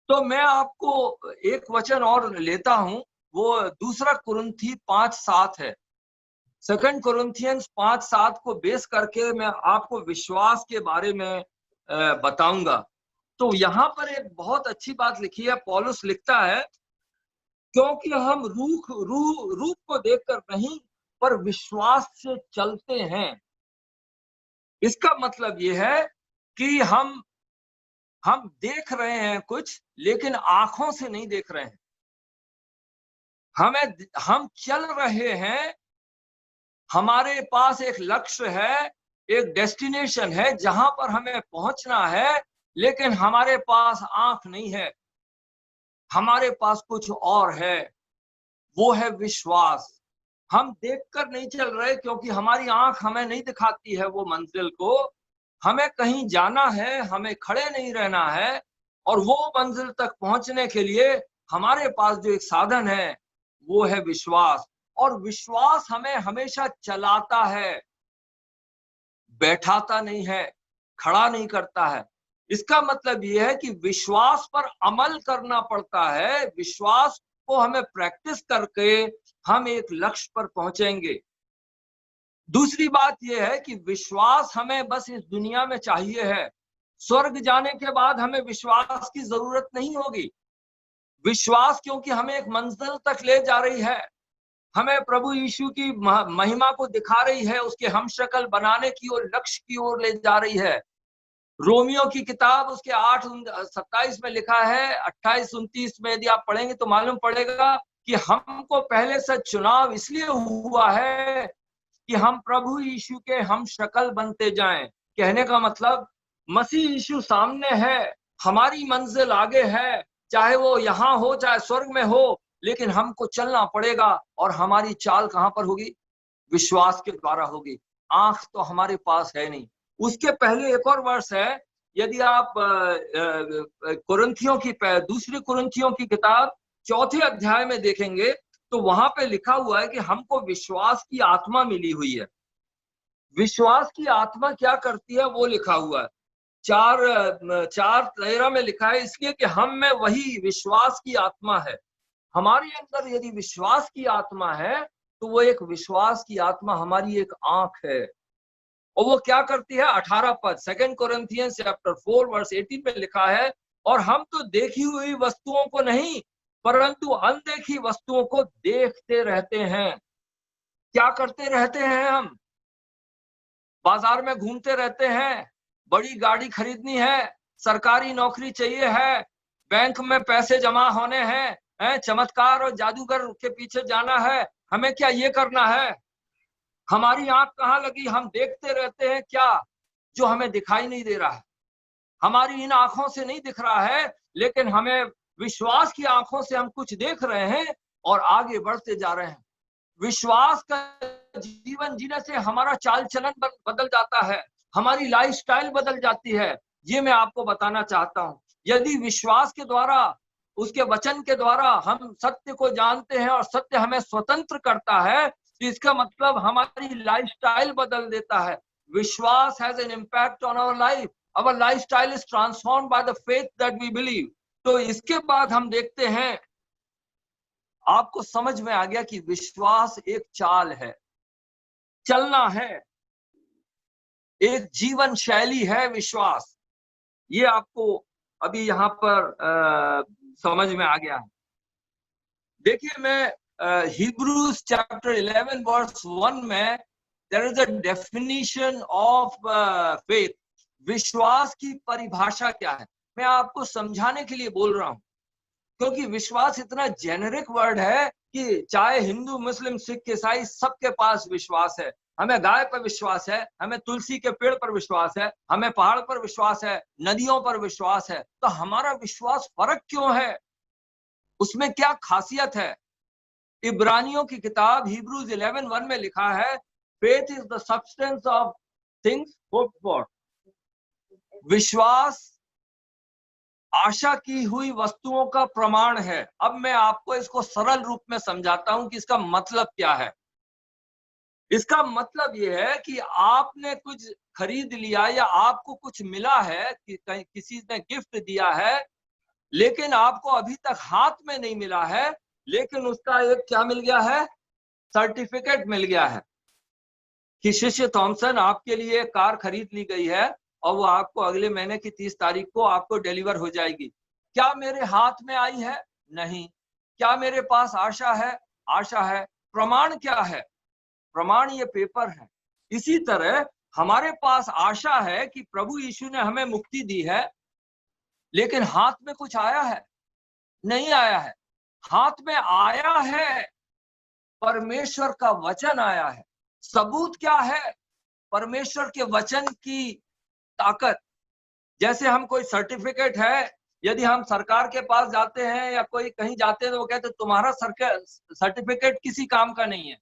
तो मैं आपको एक वचन और लेता हूं, वो 2 कुरिन्थी 5:7 है। 2 Corinthians 5:7 को बेस करके मैं आपको विश्वास के बारे में बताऊंगा। तो यहाँ पर एक बहुत अच्छी बात लिखी है। पौलुस लिखता है, क्योंकि हम रूप को देखकर नहीं पर विश्वास से चलते हैं। इसका मतलब ये है कि हम देख रहे हैं कुछ, लेकिन आंखों से नहीं देख रहे हैं। हम चल रहे हैं, हमारे पास एक लक्ष्य है, एक डेस्टिनेशन है जहां पर हमें पहुंचना है, लेकिन हमारे पास आंख नहीं है, हमारे पास कुछ और है, वो है विश्वास। हम देखकर नहीं चल रहे, क्योंकि हमारी आंख हमें नहीं दिखाती है वो मंजिल को। हमें कहीं जाना है, हमें खड़े नहीं रहना है, और वो मंजिल तक पहुंचने के लिए हमारे पास जो एक साधन है वो है विश्वास। और विश्वास हमें हमेशा चलाता है, बैठाता नहीं है, खड़ा नहीं करता है। इसका मतलब यह है कि विश्वास पर अमल करना पड़ता है। विश्वास को हमें प्रैक्टिस करके हम एक लक्ष्य पर पहुंचेंगे। दूसरी बात यह है कि विश्वास हमें बस इस दुनिया में चाहिए है। स्वर्ग जाने के बाद हमें विश्वास की जरूरत नहीं होगी। विश्वास क्योंकि हमें एक मंजिल तक ले जा रही है, हमें प्रभु यीशु की महिमा को दिखा रही है, उसके हम शक्ल बनाने की ओर, लक्ष्य की ओर ले जा रही है। रोमियो की किताब उसके 8:27 में लिखा है, 28-29 में यदि आप पढ़ेंगे तो मालूम पड़ेगा कि हमको पहले से चुनाव इसलिए हुआ है कि हम प्रभु यीशु के हम शक्ल बनते जाएं। कहने का मतलब मसीह यीशु सामने है, हमारी मंजिल आगे है, चाहे वो यहाँ हो चाहे स्वर्ग में हो, लेकिन हमको चलना पड़ेगा। और हमारी चाल कहाँ पर होगी? विश्वास के द्वारा होगी। आंख तो हमारे पास है नहीं। उसके पहले एक और वर्ष है, यदि आप दूसरी कुरिन्थियों की किताब 4 अध्याय में देखेंगे तो वहां पे लिखा हुआ है कि हमको विश्वास की आत्मा मिली हुई है। विश्वास की आत्मा क्या करती है वो लिखा हुआ है। 4:13 में लिखा है, इसलिए कि हम में वही विश्वास की आत्मा है। हमारे अंदर यदि विश्वास की आत्मा है तो वो एक विश्वास की आत्मा हमारी एक आंख है। और वो क्या करती है? 18 पद 2 Corinthians chapter 4 verse 18 में लिखा है, और हम तो देखी हुई वस्तुओं को नहीं परंतु अनदेखी वस्तुओं को देखते रहते हैं। क्या करते रहते हैं? हम बाजार में घूमते रहते हैं, बड़ी गाड़ी खरीदनी है, सरकारी नौकरी चाहिए है, बैंक में पैसे जमा होने हैं, चमत्कार और जादूगर के पीछे जाना है। हमें क्या ये करना है? हमारी आंख कहाँ लगी? हम देखते रहते हैं क्या जो हमें दिखाई नहीं दे रहा है। हमारी इन आंखों से नहीं दिख रहा है, लेकिन हमें विश्वास की आंखों से हम कुछ देख रहे हैं और आगे बढ़ते जा रहे हैं। विश्वास का जीवन जीने से हमारा चाल चलन बदल जाता है, हमारी लाइफस्टाइल बदल जाती है। ये मैं आपको बताना चाहता हूँ। यदि विश्वास के द्वारा, उसके वचन के द्वारा हम सत्य को जानते हैं और सत्य हमें स्वतंत्र करता है, तो इसका मतलब हमारी लाइफस्टाइल बदल देता है। विश्वास has an impact on our life. Our lifestyle is transformed by the faith that we believe. तो इसके बाद हम देखते हैं, आपको समझ में आ गया कि विश्वास एक चाल है, चलना है, एक जीवन शैली है विश्वास। ये आपको अभी यहाँ पर समझ में आ गया है। देखिए, मैं हिब्रूज चैप्टर 11 वर्स 1 में there is a definition of faith. विश्वास की परिभाषा क्या है, मैं आपको समझाने के लिए बोल रहा हूं, क्योंकि विश्वास इतना जेनेरिक वर्ड है कि चाहे हिंदू, मुस्लिम, सिख, ईसाई, सबके पास विश्वास है। हमें गाय पर विश्वास है, हमें तुलसी के पेड़ पर विश्वास है, हमें पहाड़ पर विश्वास है, नदियों पर विश्वास है। तो हमारा विश्वास फर्क क्यों है, उसमें क्या खासियत है? इब्रानियों की किताब हिब्रूज 11:1 में लिखा है, faith is the substance of things hoped for. विश्वास आशा की हुई वस्तुओं का प्रमाण है। अब मैं आपको इसको सरल रूप में समझाता हूं कि इसका मतलब क्या है। इसका मतलब यह है कि आपने कुछ खरीद लिया या आपको कुछ मिला है, कि किसी ने गिफ्ट दिया है, लेकिन आपको अभी तक हाथ में नहीं मिला है, लेकिन उसका एक क्या मिल गया है, सर्टिफिकेट मिल गया है कि शिष्य थॉमसन, आपके लिए कार खरीद ली गई है और वो आपको अगले महीने की 30 तारीख को आपको डिलीवर हो जाएगी। क्या मेरे हाथ में आई है? नहीं। क्या मेरे पास आशा है? आशा है। प्रमाण क्या है? प्रमाण ये पेपर है। इसी तरह हमारे पास आशा है कि प्रभु यीशु ने हमें मुक्ति दी है, लेकिन हाथ में कुछ आया है? नहीं आया है। हाथ में आया है, परमेश्वर का वचन आया है। सबूत क्या है? परमेश्वर के वचन की ताकत। जैसे हम कोई सर्टिफिकेट है, यदि हम सरकार के पास जाते हैं या कोई कहीं जाते हैं तो वो कहते हैं तुम्हारा सर्टिफिकेट किसी काम का नहीं है,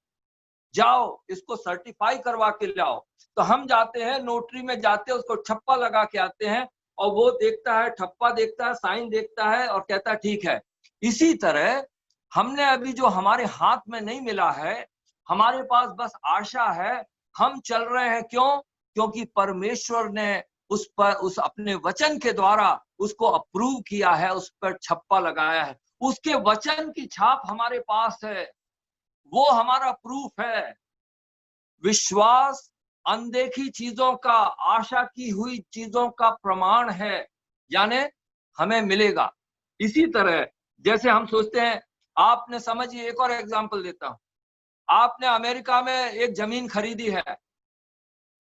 जाओ इसको सर्टिफाई करवा के लाओ। तो हम जाते हैं, नोटरी में जाते हैं, उसको ठप्पा लगा के आते हैं और वो देखता है, ठप्पा देखता है, साइन देखता है और कहता है ठीक है। इसी तरह हमने अभी जो हमारे हाथ में नहीं मिला है, हमारे पास बस आशा है, हम चल रहे हैं। क्यों? क्योंकि परमेश्वर ने उस अपने वचन के द्वारा उसको अप्रूव किया है, उस पर छप्पा लगाया है। उसके वचन की छाप हमारे पास है, वो हमारा प्रूफ है। विश्वास अनदेखी चीजों का, आशा की हुई चीजों का प्रमाण है, यानी हमें मिलेगा। इसी तरह जैसे हम सोचते हैं, आपने समझिए, एक और एग्जांपल देता हूं। आपने अमेरिका में एक जमीन खरीदी है,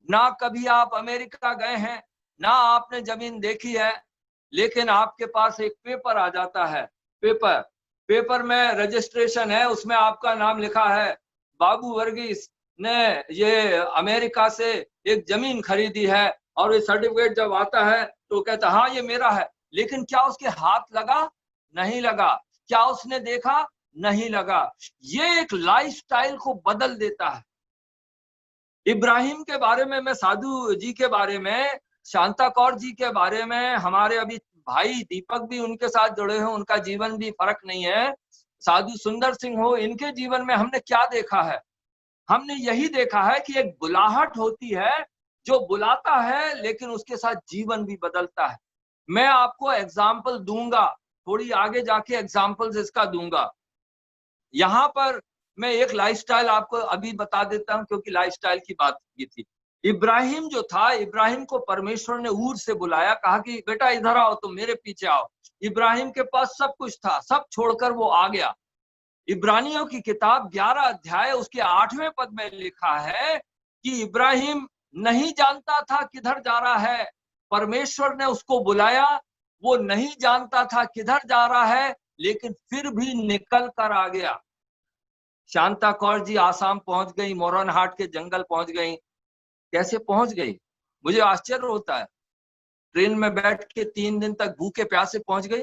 ना कभी आप अमेरिका गए हैं, ना आपने जमीन देखी है, लेकिन आपके पास एक पेपर आ जाता है। पेपर में रजिस्ट्रेशन है, उसमें आपका नाम लिखा है, बाबू वर्गीस ने ये अमेरिका से एक जमीन खरीदी है। और ये सर्टिफिकेट जब आता है तो कहता हाँ ये मेरा है, लेकिन क्या उसके हाथ लगा? नहीं लगा। क्या उसने देखा? नहीं लगा। ये एक लाइफस्टाइल को बदल देता है। इब्राहिम के बारे में, मैं साधु जी के बारे में, शांता कौर जी के बारे में, हमारे अभी भाई दीपक भी उनके साथ जुड़े हैं, उनका जीवन भी फर्क नहीं है। साधु सुंदर सिंह हो, इनके जीवन में हमने क्या देखा है? हमने यही देखा है कि एक बुलाहट होती है जो बुलाता है, लेकिन उसके साथ जीवन भी बदलता है। मैं आपको एग्जाम्पल दूंगा, थोड़ी आगे जाके एग्जाम्पल्स इसका दूंगा। यहाँ पर मैं एक लाइफस्टाइल आपको अभी बता देता हूं, क्योंकि लाइफस्टाइल की बात की थी। इब्राहिम जो था, इब्राहिम को परमेश्वर ने ऊर से बुलाया, कहा कि बेटा इधर आओ, तुम मेरे पीछे आओ। इब्राहिम के पास सब कुछ था, सब छोड़कर वो आ गया। इब्रानियों की किताब 11 अध्याय उसके 8वें पद में लिखा है कि इब्राहिम नहीं जानता था किधर जा रहा है, परमेश्वर ने उसको बुलाया, वो नहीं जानता था किधर जा रहा है, लेकिन फिर भी निकल कर आ गया। शांता कौर जी आसाम पहुंच गई, मोरन हाट के जंगल पहुंच गई। कैसे पहुंच गई? मुझे आश्चर्य होता है। ट्रेन में बैठ के 3 दिन तक भूखे प्यासे पहुंच गई,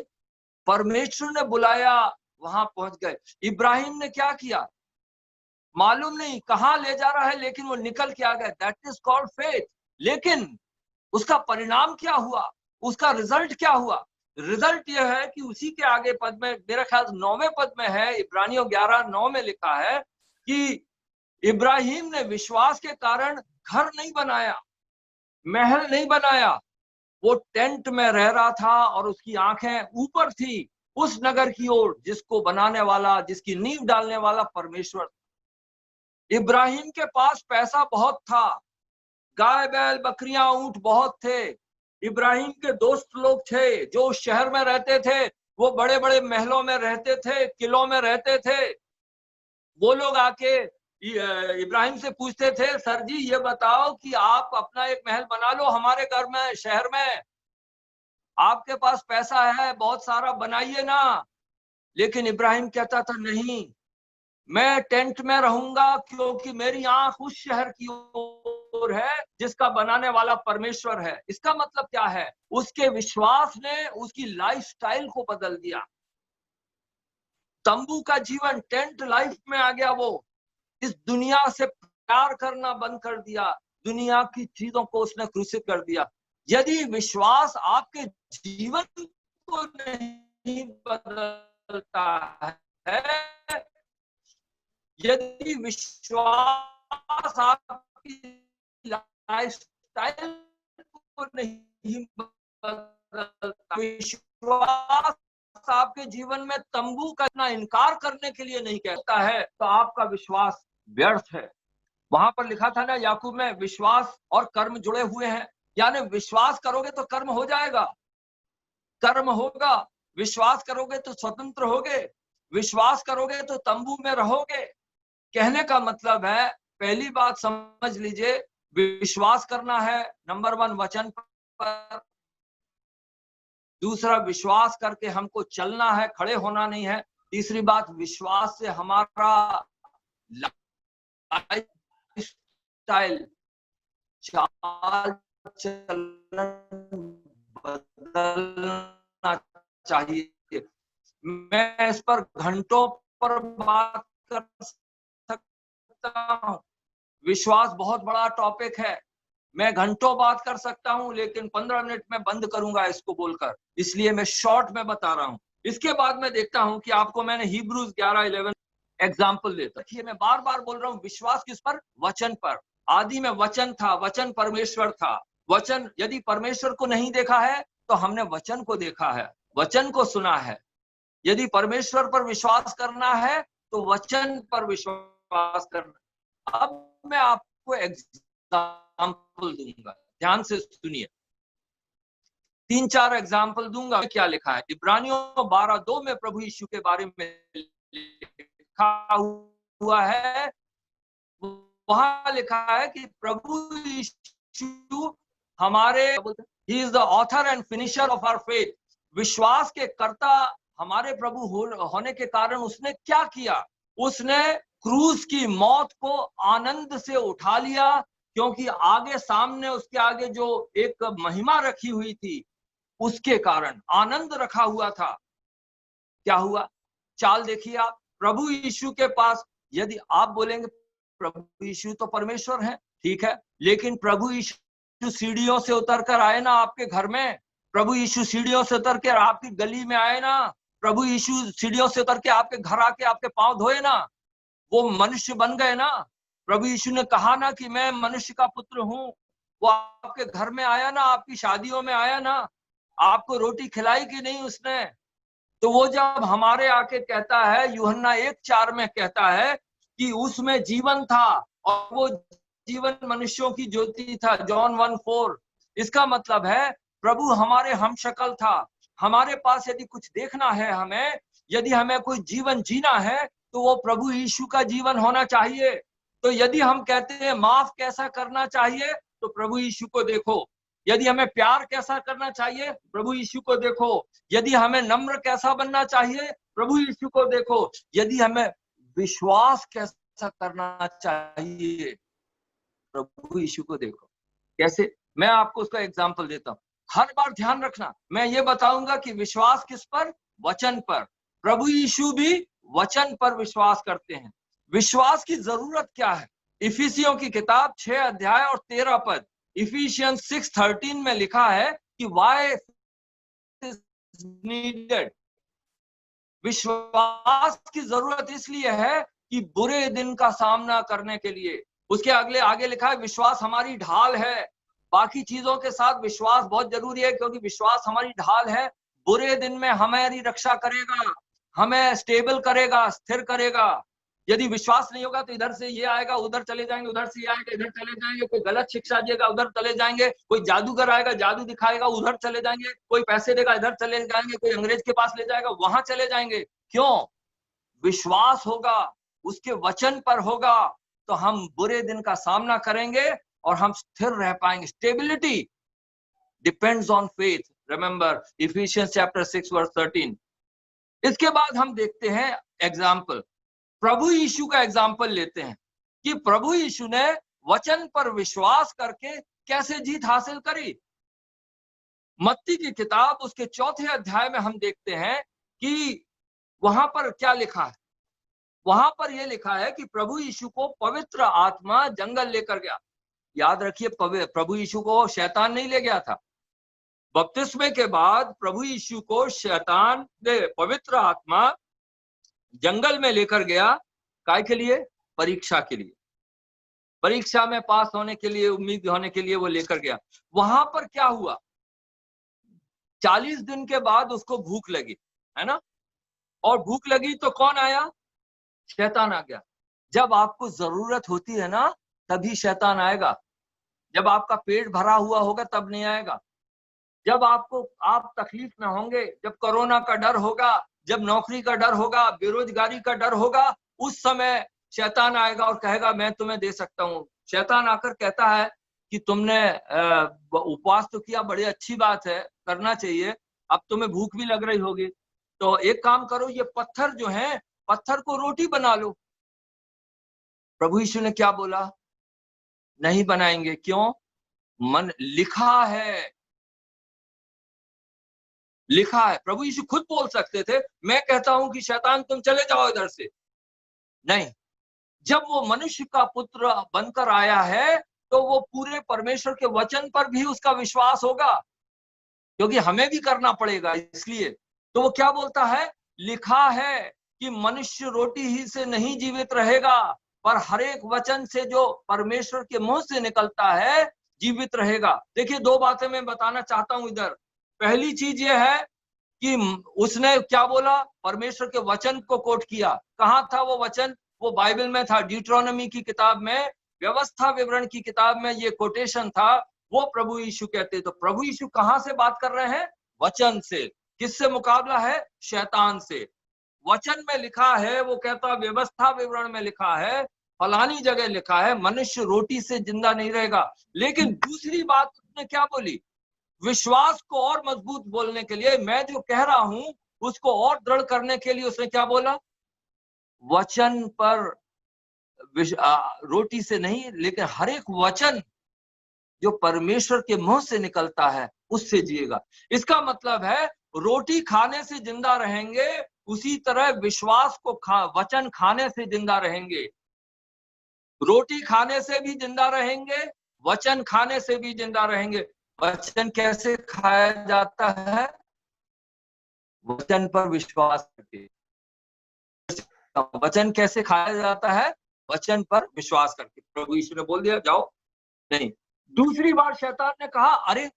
परमेश्वर ने बुलाया, वहां पहुंच गए। इब्राहिम ने क्या किया मालूम नहीं, कहां ले जा रहा है, लेकिन वो निकल के आ गया। That is called faith. लेकिन उसका परिणाम क्या हुआ? उसका रिजल्ट क्या हुआ? रिजल्ट यह है कि उसी के आगे पद में, मेरा ख्याल 9वें पद में है, इब्रानियों 11:9 में लिखा है कि इब्राहिम ने विश्वास के कारण घर नहीं बनाया, महल नहीं बनाया, वो टेंट में रह रहा था और उसकी आंखें ऊपर थी उस नगर की ओर जिसको बनाने वाला, जिसकी नींव डालने वाला परमेश्वर। इब्राहिम के पास पैसा बहुत था, गाय बैल बकरियां ऊंट बहुत थे। इब्राहिम के दोस्त लोग थे जो उस शहर में रहते थे, वो बड़े बड़े महलों में रहते थे, किलों में रहते थे। वो लोग आके इब्राहिम से पूछते थे, सर जी ये बताओ कि आप अपना एक महल बना लो हमारे घर में, शहर में, आपके पास पैसा है बहुत सारा, बनाइए ना। लेकिन इब्राहिम कहता था नहीं, मैं टेंट में रहूंगा क्योंकि मेरी आंख उस शहर की ओर है जिसका बनाने वाला परमेश्वर है। इसका मतलब क्या है? उसके विश्वास ने उसकी लाइफस्टाइल को बदल दिया। तंबू का जीवन टेंट लाइफ में आ गया। वो इस दुनिया से प्यार करना बंद कर दिया, दुनिया की चीजों को उसने क्रूसित कर दिया। यदि विश्वास आपके जीवन को नहीं बदलता है, यदि विश्वास आपकी लाइफस्टाइल को नहीं बदलता, विश्वास आपके जीवन में तंबू का इतना इनकार करने के लिए नहीं कहता है, तो आपका विश्वास व्यर्थ है। वहां पर लिखा था ना याकूब में, विश्वास और कर्म जुड़े हुए हैं, यानी विश्वास करोगे तो कर्म हो जाएगा, कर्म होगा। विश्वास करोगे तो स्वतंत्र होगे, विश्वास करोगे तो तंबू में रहोगे। कहने का मतलब है, पहली बात समझ लीजिए, विश्वास करना है नंबर 1 वचन पर। दूसरा, विश्वास करके हमको चलना है, खड़े होना नहीं है। तीसरी बात, विश्वास से हमारा लाइफस्टाइल, चाल चलन बदलना चाहिए। मैं इस पर घंटों पर बात कर सकता हूँ। विश्वास बहुत बड़ा टॉपिक है, मैं घंटों बात कर सकता हूं, लेकिन 15 मिनट में बंद करूंगा इसको बोलकर, इसलिए मैं शॉर्ट में बता रहा हूं। इसके बाद मैं देखता हूं कि आपको मैंने हिब्रूज 11:11 एग्जाम्पल देता हूं। मैं बार बार बोल रहा हूं, विश्वास किस पर? वचन पर। आदि में वचन था, वचन परमेश्वर था। वचन, यदि परमेश्वर को नहीं देखा है तो हमने वचन को देखा है, वचन को सुना है। यदि परमेश्वर पर विश्वास करना है तो वचन पर विश्वास करना। अब मैं आपको एग्जाम्पल दूंगा, ध्यान से सुनिए, 3-4 एग्जाम्पल दूंगा। क्या लिखा है इब्रानियों 12:2 में प्रभु यीशु के बारे में लिखा हुआ है। वहां लिखा है कि प्रभु यीशु हमारे, he is the author and finisher of our faith. विश्वास के कर्ता हमारे प्रभु होने के कारण उसने क्या किया? उसने क्रूस की मौत को आनंद से उठा लिया, क्योंकि आगे सामने उसके आगे जो एक महिमा रखी हुई थी, उसके कारण आनंद रखा हुआ था। क्या हुआ? चाल देखिए आप, प्रभु यीशु के पास, यदि आप बोलेंगे प्रभु यीशु तो परमेश्वर है, ठीक है, लेकिन प्रभु यीशु सीढ़ियों से उतर कर आए ना आपके घर में, प्रभु यीशु सीढ़ियों से उतर कर आपकी गली में आए ना, प्रभु यीशु सीढ़ियों से उतर के आपके घर आके आपके पांव धोए ना, वो मनुष्य बन गए ना। प्रभु यीशु ने कहा ना कि मैं मनुष्य का पुत्र हूं, वो आपके घर में आया ना, आपकी शादियों में आया ना, आपको रोटी खिलाई कि नहीं उसने? तो वो जब हमारे आके कहता है, यूहन्ना 1:4 में कहता है कि उसमें जीवन था और वो जीवन मनुष्यों की ज्योति था, जॉन 1:4। इसका मतलब है प्रभु हमारे हमशक्ल था। हमारे पास यदि कुछ देखना है, हमें यदि हमें कोई जीवन जीना है, तो वो प्रभु यीशु का जीवन होना चाहिए। तो यदि हम कहते हैं माफ कैसा करना चाहिए, तो प्रभु यीशु को देखो। यदि हमें प्यार कैसा करना चाहिए, प्रभु यीशु को देखो। यदि हमें नम्र कैसा बनना चाहिए, प्रभु यीशु को देखो। यदि हमें विश्वास कैसा करना चाहिए, प्रभु यीशु को देखो। कैसे? मैं आपको उसका एग्जांपल देता हूं। हर बार ध्यान रखना, मैं ये बताऊंगा कि विश्वास किस पर? वचन पर। प्रभु यीशु भी वचन पर विश्वास करते हैं। विश्वास की जरूरत क्या है? इफिसियों की किताब 6 अध्याय और 13 पद, इफिशियंस 6:13 में लिखा है कि वाई इज नीडेड। विश्वास की जरूरत इसलिए है कि बुरे दिन का सामना करने के लिए। उसके आगे लिखा है विश्वास हमारी ढाल है। बाकी चीजों के साथ विश्वास बहुत जरूरी है, क्योंकि विश्वास हमारी ढाल है। बुरे दिन में हमारी रक्षा करेगा, हमें स्टेबल करेगा, स्थिर करेगा। यदि विश्वास नहीं होगा तो इधर से ये आएगा, उधर चले जाएंगे, उधर से ये आएगा, इधर चले जाएंगे, कोई गलत शिक्षा देगा, उधर चले जाएंगे, कोई जादूगर आएगा, जादू दिखाएगा, उधर चले जाएंगे, कोई पैसे देगा, इधर चले जाएंगे, कोई अंग्रेज के पास ले जाएगा, वहां चले जाएंगे। क्यों? विश्वास होगा, उसके वचन पर होगा, तो हम बुरे दिन का सामना करेंगे और हम स्थिर रह पाएंगे। Stability depends on faith. Remember Ephesians chapter 6 verse 13। इसके बाद हम देखते हैं एग्जाम्पल, प्रभु यीशु का एग्जाम्पल लेते हैं कि प्रभु यीशु ने वचन पर विश्वास करके कैसे जीत हासिल करी। मत्ती की किताब उसके 4 अध्याय में हम देखते हैं कि वहां पर क्या लिखा है। वहां पर यह लिखा है कि प्रभु यीशु को पवित्र आत्मा जंगल लेकर गया। याद रखिए, प्रभु यीशु को शैतान नहीं ले गया था। बपतिस्मे के बाद प्रभु यीशु को शैतान ने पवित्र आत्मा जंगल में लेकर गया। काय के लिए? परीक्षा के लिए, परीक्षा में पास होने के लिए, उम्मीद होने के लिए वो लेकर गया। वहां पर क्या हुआ? 40 दिन के बाद उसको भूख लगी, है ना? और भूख लगी तो कौन आया? शैतान आ गया। जब आपको जरूरत होती है ना, तभी शैतान आएगा। जब आपका पेट भरा हुआ होगा तब नहीं आएगा। जब आप तकलीफ में होंगे, जब कोरोना का डर होगा, जब नौकरी का डर होगा, बेरोजगारी का डर होगा, उस समय शैतान आएगा और कहेगा मैं तुम्हें दे सकता हूँ। शैतान आकर कहता है कि तुमने उपवास तो किया, बड़ी अच्छी बात है, करना चाहिए, अब तुम्हें भूख भी लग रही होगी, तो एक काम करो, ये पत्थर जो है, पत्थर को रोटी बना लो। प्रभु यीशु ने क्या बोला? नहीं बनाएंगे। क्यों? मन लिखा है, लिखा है। प्रभु यीशु खुद बोल सकते थे, मैं कहता हूं कि शैतान तुम चले जाओ इधर से। नहीं, जब वो मनुष्य का पुत्र बनकर आया है तो वो पूरे परमेश्वर के वचन पर भी उसका विश्वास होगा, क्योंकि हमें भी करना पड़ेगा। इसलिए तो वो क्या बोलता है? लिखा है कि मनुष्य रोटी ही से नहीं जीवित रहेगा, पर हर एक वचन से जो परमेश्वर के मुंह से निकलता है जीवित रहेगा। देखिए, 2 बातें मैं बताना चाहता हूं इधर। पहली चीज ये है कि उसने क्या बोला? परमेश्वर के वचन को कोट किया। कहां था वो वचन? वो बाइबल में था, ड्यूटरोनॉमी की किताब में, व्यवस्था विवरण की किताब में ये कोटेशन था। वो प्रभु यीशु कहते। तो प्रभु यीशु कहां से बात कर रहे हैं? वचन से। किससे मुकाबला है? शैतान से। वचन में लिखा है, वो कहता व्यवस्था विवरण में लिखा है, फलानी जगह लिखा है, मनुष्य रोटी से जिंदा नहीं रहेगा। लेकिन दूसरी बात उसने क्या बोली? विश्वास को और मजबूत बोलने के लिए, मैं जो कह रहा हूं उसको और दृढ़ करने के लिए उसने क्या बोला? वचन पर रोटी से नहीं, लेकिन हर एक वचन जो परमेश्वर के मुंह से निकलता है उससे जिएगा। इसका मतलब है रोटी खाने से जिंदा रहेंगे, उसी तरह विश्वास को वचन खाने से जिंदा रहेंगे। रोटी खाने से भी जिंदा रहेंगे, वचन खाने से भी जिंदा रहेंगे। वचन कैसे खाया जाता है? वचन पर विश्वास करके। वचन कैसे खाया जाता है? वचन पर विश्वास करके। प्रभु यीशु ने बोल दिया जाओ, नहीं। दूसरी बार शैतान ने कहा, अरे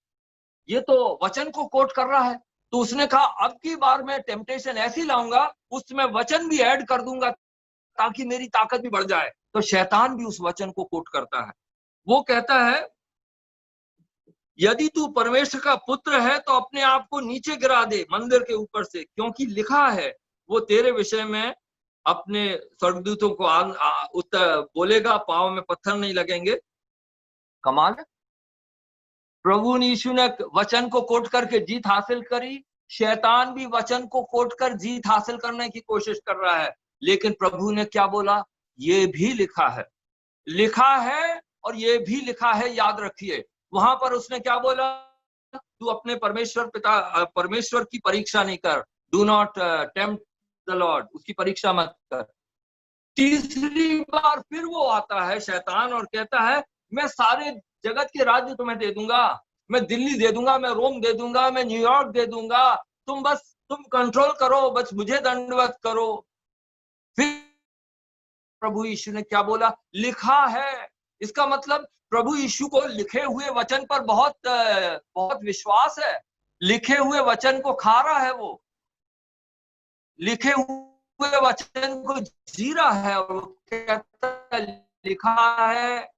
ये तो वचन को कोट कर रहा है। तो उसने कहा, अब की बार मैं टेम्पटेशन ऐसी लाऊंगा, उसमें वचन भी ऐड कर दूंगा ताकि मेरी ताकत भी बढ़ जाए। तो शैतान भी उस वचन को कोट करता है। वो कहता है, यदि तू परमेश्वर का पुत्र है तो अपने आप को नीचे गिरा दे मंदिर के ऊपर से, क्योंकि लिखा है वो तेरे विषय में अपने स्वर्गदूतों को उत्तर बोलेगा, पांव में पत्थर नहीं लगेंगे। कमाल है। प्रभु यीशु ने वचन को कोट करके जीत हासिल करी। शैतान भी वचन को कोट कर जीत हासिल करने की कोशिश कर रहा है। लेकिन प्रभु ने क्या बोला? ये भी लिखा है, लिखा है और ये भी लिखा है। याद रखिए, वहां पर उसने क्या बोला? तू अपने परमेश्वर की परीक्षा नहीं कर। Do not tempt the Lord, उसकी परीक्षा मत कर। तीसरी बार फिर वो आता है शैतान और कहता है, मैं सारे जगत के राज्य तुम्हें दे दूंगा, मैं दिल्ली दे दूंगा, मैं रोम दे दूंगा, मैं न्यूयॉर्क दे दूंगा, तुम कंट्रोल करो, बस मुझे दंडवत करो। फिर प्रभु यीशु ने क्या बोला? लिखा है। इसका मतलब प्रभु यीशु को लिखे हुए वचन पर बहुत विश्वास है। लिखे हुए वचन को खा रहा है वो। लिखे हुए वचन को जी रहा है और वो कहता है, लिखा है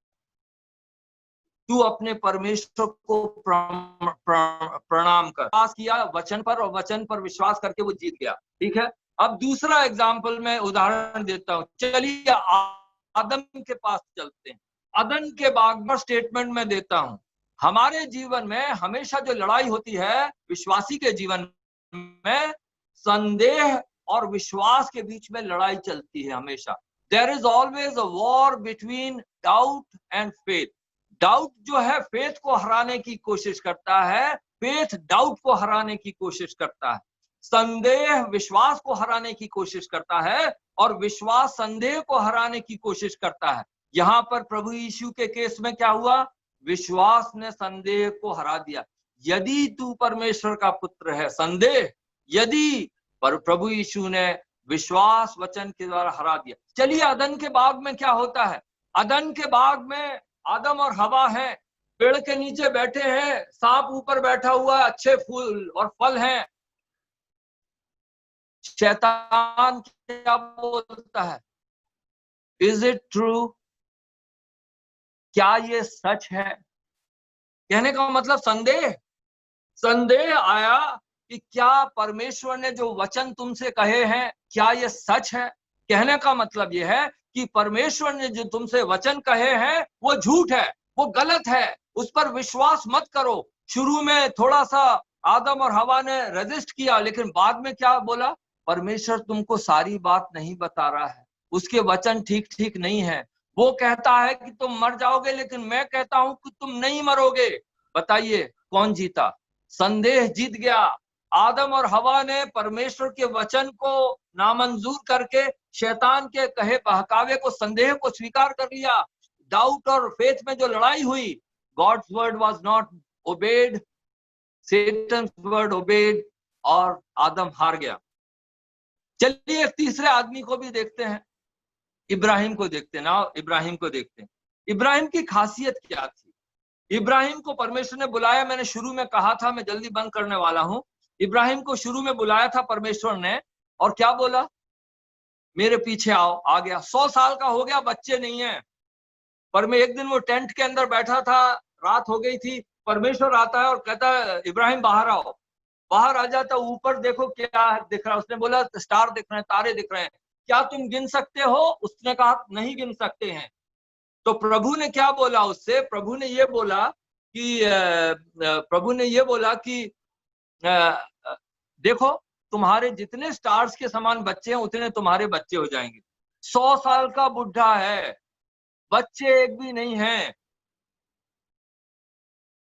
तू अपने परमेश्वर को प्रणाम कर। विश्वास किया वचन पर और वचन पर विश्वास करके वो जीत गया। ठीक है, अब दूसरा एग्जाम्पल मैं उदाहरण देता हूं। चलिए आदम के पास चलते हैं। अदन के बाग में स्टेटमेंट में देता हूं, हमारे जीवन में हमेशा जो लड़ाई होती है विश्वासी के जीवन में, संदेह और विश्वास के बीच में लड़ाई चलती है हमेशा। There is always a war between doubt and faith. Doubt जो है फेथ को हराने की कोशिश करता है, फेथ डाउट को हराने की कोशिश करता है, संदेह विश्वास को हराने की कोशिश करता है और विश्वास संदेह को हराने की कोशिश करता है। यहां पर प्रभु यीशु के केस में क्या हुआ? विश्वास ने संदेह को हरा दिया। यदि तू परमेश्वर का पुत्र है, संदेह यदि, पर प्रभु यीशु ने विश्वास वचन के द्वारा हरा दिया। चलिए अदन के बाग में क्या होता है? अदन के बाग में आदम और हवा हैं, पेड़ के नीचे बैठे हैं, सांप ऊपर बैठा हुआ है, अच्छे फूल और फल हैं। शैतान क्या बोलता है? Is it true? क्या ये सच है? कहने का मतलब संदेह, संदेह आया कि क्या परमेश्वर ने जो वचन तुमसे कहे हैं क्या ये सच है? कहने का मतलब यह है कि परमेश्वर ने जो तुमसे वचन कहे हैं वो झूठ है, वो गलत है, उस पर विश्वास मत करो। शुरू में थोड़ा सा आदम और हवा ने रेजिस्ट किया, लेकिन बाद में क्या बोला? परमेश्वर तुमको सारी बात नहीं बता रहा है, उसके वचन ठीक ठीक नहीं है। वो कहता है कि तुम मर जाओगे, लेकिन मैं कहता हूं कि तुम नहीं मरोगे। बताइए कौन जीता? संदेह जीत गया। आदम और हवा ने परमेश्वर के वचन को नामंजूर करके शैतान के कहे बहकावे को, संदेह को स्वीकार कर लिया। डाउट और फेथ में जो लड़ाई हुई, God's word was not obeyed, Satan's word obeyed, और आदम हार गया। चलिए एक तीसरे आदमी को भी देखते हैं, इब्राहिम को देखते हैं ना। इब्राहिम को देखते हैं, इब्राहिम की खासियत क्या थी? इब्राहिम को परमेश्वर ने बुलाया। मैंने शुरू में कहा था, मैं जल्दी बंद करने वाला हूं। इब्राहिम को शुरू में बुलाया था परमेश्वर ने, और क्या बोला? मेरे पीछे आओ। आ गया। 100 साल का हो गया, बच्चे नहीं है। पर मैं एक दिन वो टेंट के अंदर बैठा था, रात हो गई थी, परमेश्वर आता है और कहता है इब्राहिम बाहर आओ। बाहर आ जाता, ऊपर देखो क्या दिख रहा है। उसने बोला स्टार दिख रहे हैं, तारे दिख रहे हैं, क्या तुम गिन सकते हो? उसने कहा नहीं गिन सकते हैं। तो प्रभु ने क्या बोला उससे? प्रभु ने ये बोला कि देखो तुम्हारे जितने स्टार्स के समान बच्चे हैं उतने तुम्हारे बच्चे हो जाएंगे। 100 साल का बुढ़ा है, बच्चे एक भी नहीं है।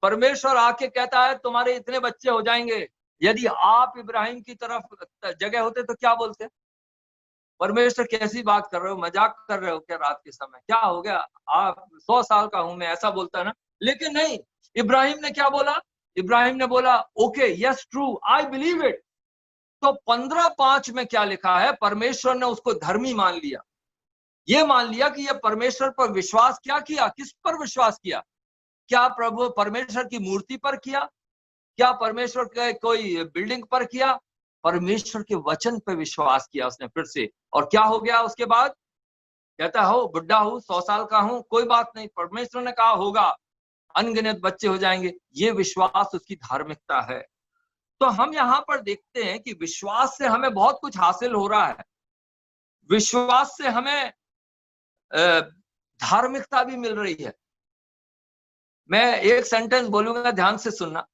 परमेश्वर आके कहता है तुम्हारे इतने बच्चे हो जाएंगे। यदि आप इब्राहिम की तरफ जगह होते तो क्या बोलते? परमेश्वर कैसी बात कर रहे हो, मजाक कर रहे हो क्या रात के समय? क्या हो गया, आप 100 साल का हूं मैं, ऐसा बोलता है ना। लेकिन नहीं, इब्राहिम ने क्या बोला? इब्राहिम ने बोला okay, yes true, I believe it. तो 15:5 में क्या लिखा है? परमेश्वर ने उसको धर्मी मान लिया। ये मान लिया कि ये परमेश्वर पर विश्वास क्या किया? किस पर विश्वास किया? क्या प्रभु परमेश्वर की मूर्ति पर किया? क्या परमेश्वर के कोई बिल्डिंग पर किया? परमेश्वर के वचन पर विश्वास किया उसने फिर से। और क्या हो गया उसके बाद? कहता हो बुढ़ा हूं, 100 साल का हूं, कोई बात नहीं, परमेश्वर ने कहा होगा, अनगिनत बच्चे हो जाएंगे। ये विश्वास उसकी धार्मिकता है। तो हम यहां पर देखते हैं कि विश्वास से हमें बहुत कुछ हासिल हो रहा है। विश्वास से हमें धार्मिकता भी मिल रही है। मैं एक सेंटेंस बोलूंगा, ध्यान से सुनना।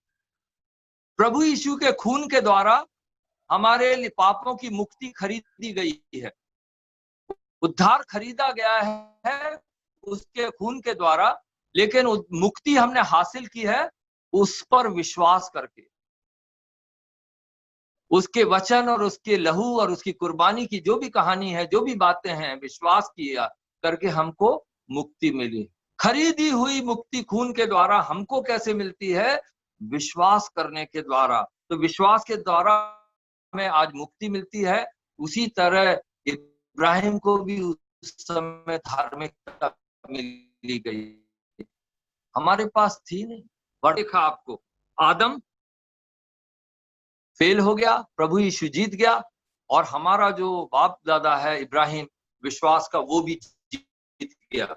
प्रभु यीशु के खून के द्वारा हमारे लिए पापों की मुक्ति खरीदी गई है, उद्धार खरीदा गया है उसके खून के द्वारा। लेकिन मुक्ति हमने हासिल की है उस पर विश्वास करके। उसके वचन और उसके लहू और उसकी कुर्बानी की जो भी कहानी है, जो भी बातें हैं, विश्वास किया करके हमको मुक्ति मिली। खरीदी हुई मुक्ति खून के द्वारा हमको कैसे मिलती है? विश्वास करने के द्वारा। तो विश्वास के द्वारा हमें आज मुक्ति मिलती है। उसी तरह इब्राहिम को भी उस समय धार्मिकता मिली गई, हमारे पास थी नहीं। और देखा आपको, आदम फेल हो गया, प्रभु यीशु जीत गया, और हमारा जो बाप दादा है इब्राहिम विश्वास का, वो भी जीत गया।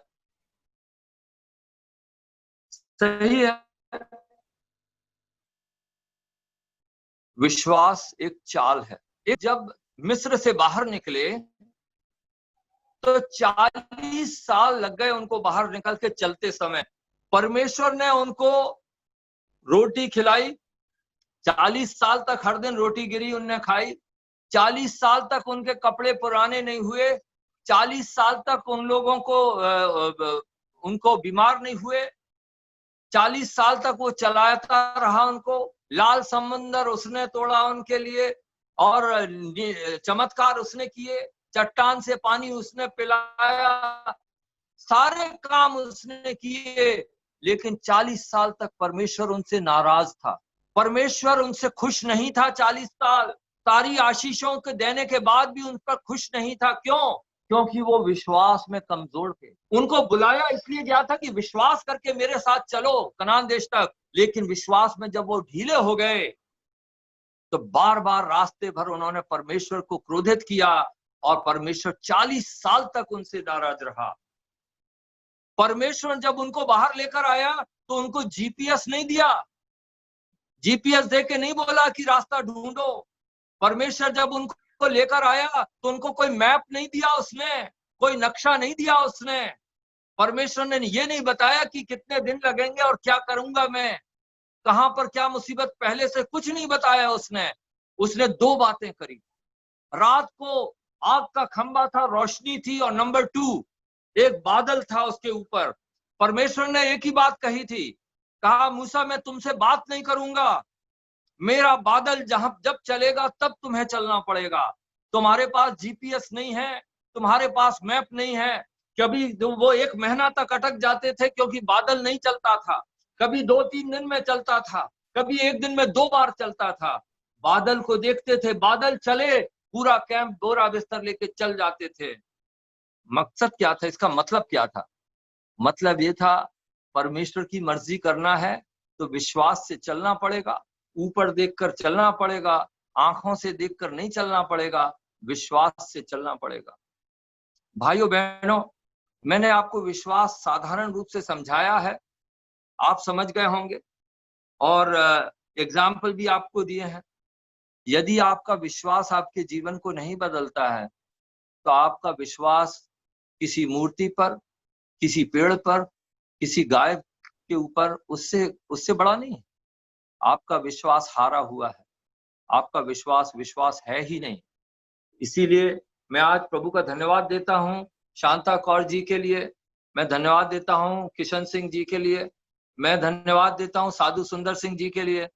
सही है, विश्वास एक चाल है। एक जब मिस्र से बाहर निकले तो 40 साल लग गए उनको बाहर निकल के चलते समय। परमेश्वर ने उनको रोटी खिलाई, 40 साल तक हर दिन रोटी गिरी उनने खाई, 40 साल तक उनके कपड़े पुराने नहीं हुए, 40 साल तक उन लोगों को उनको बीमार नहीं हुए, 40 साल तक वो चलाता रहा उनको। लाल समंदर उसने तोड़ा उनके लिए और चमत्कार उसने किए, चट्टान से पानी उसने पिलाया, सारे काम उसने किए। लेकिन 40 साल तक परमेश्वर उनसे नाराज था, परमेश्वर उनसे खुश नहीं था। 40 साल सारी आशीषों के देने के बाद भी उन पर खुश नहीं था। क्यों? क्योंकि वो विश्वास में कमजोर थे। उनको बुलाया इसलिए गया था कि विश्वास करके मेरे साथ चलो कनान देश तक, लेकिन विश्वास में जब वो ढीले हो गए तो बार बार रास्ते भर उन्होंने परमेश्वर को क्रोधित किया और परमेश्वर 40 साल तक उनसे नाराज रहा। परमेश्वर जब उनको बाहर लेकर आया तो उनको जीपीएस नहीं दिया, जीपीएस दे के नहीं बोला कि रास्ता ढूंढो। परमेश्वर जब उनको लेकर आया तो उनको कोई मैप नहीं दिया, उसने कोई नक्शा नहीं दिया। उसने परमेश्वर ने ये नहीं बताया कि कितने दिन लगेंगे और क्या करूंगा मैं, कहां पर क्या मुसीबत, पहले से कुछ नहीं बताया उसने 2 बातें करी। रात को आग का खंबा था, रोशनी थी, और नंबर 2 एक बादल था उसके ऊपर। परमेश्वर ने एक ही बात कही थी, कहा मूसा मैं तुमसे बात नहीं करूंगा, मेरा बादल जब चलेगा तब तुम्हें चलना पड़ेगा। तुम्हारे पास जीपीएस नहीं है, तुम्हारे पास मैप नहीं है। कभी वो 1 महीना तक अटक जाते थे क्योंकि बादल नहीं चलता था, कभी 2-3 दिन में चलता था, कभी 1 दिन में 2 बार चलता था। बादल को देखते थे, बादल चले, पूरा कैंप बोरा बिस्तर लेके चल जाते थे। मकसद क्या था इसका, मतलब क्या था? मतलब ये था परमेश्वर की मर्जी करना है तो विश्वास से चलना पड़ेगा, ऊपर देखकर चलना पड़ेगा, आंखों से देखकर नहीं चलना पड़ेगा, विश्वास से चलना पड़ेगा। भाइयों बहनों, मैंने आपको विश्वास साधारण रूप से समझाया है, आप समझ गए होंगे, और एग्जाम्पल भी आपको दिए हैं। यदि आपका विश्वास आपके जीवन को नहीं बदलता है तो आपका विश्वास किसी मूर्ति पर, किसी पेड़ पर, किसी गाय के ऊपर, उससे बड़ा नहीं है। आपका विश्वास हारा हुआ है, आपका विश्वास है ही नहीं। इसीलिए मैं आज प्रभु का धन्यवाद देता हूं शांता कौर जी के लिए, मैं धन्यवाद देता हूं किशन सिंह जी के लिए, मैं धन्यवाद देता हूं साधु सुंदर सिंह जी के लिए,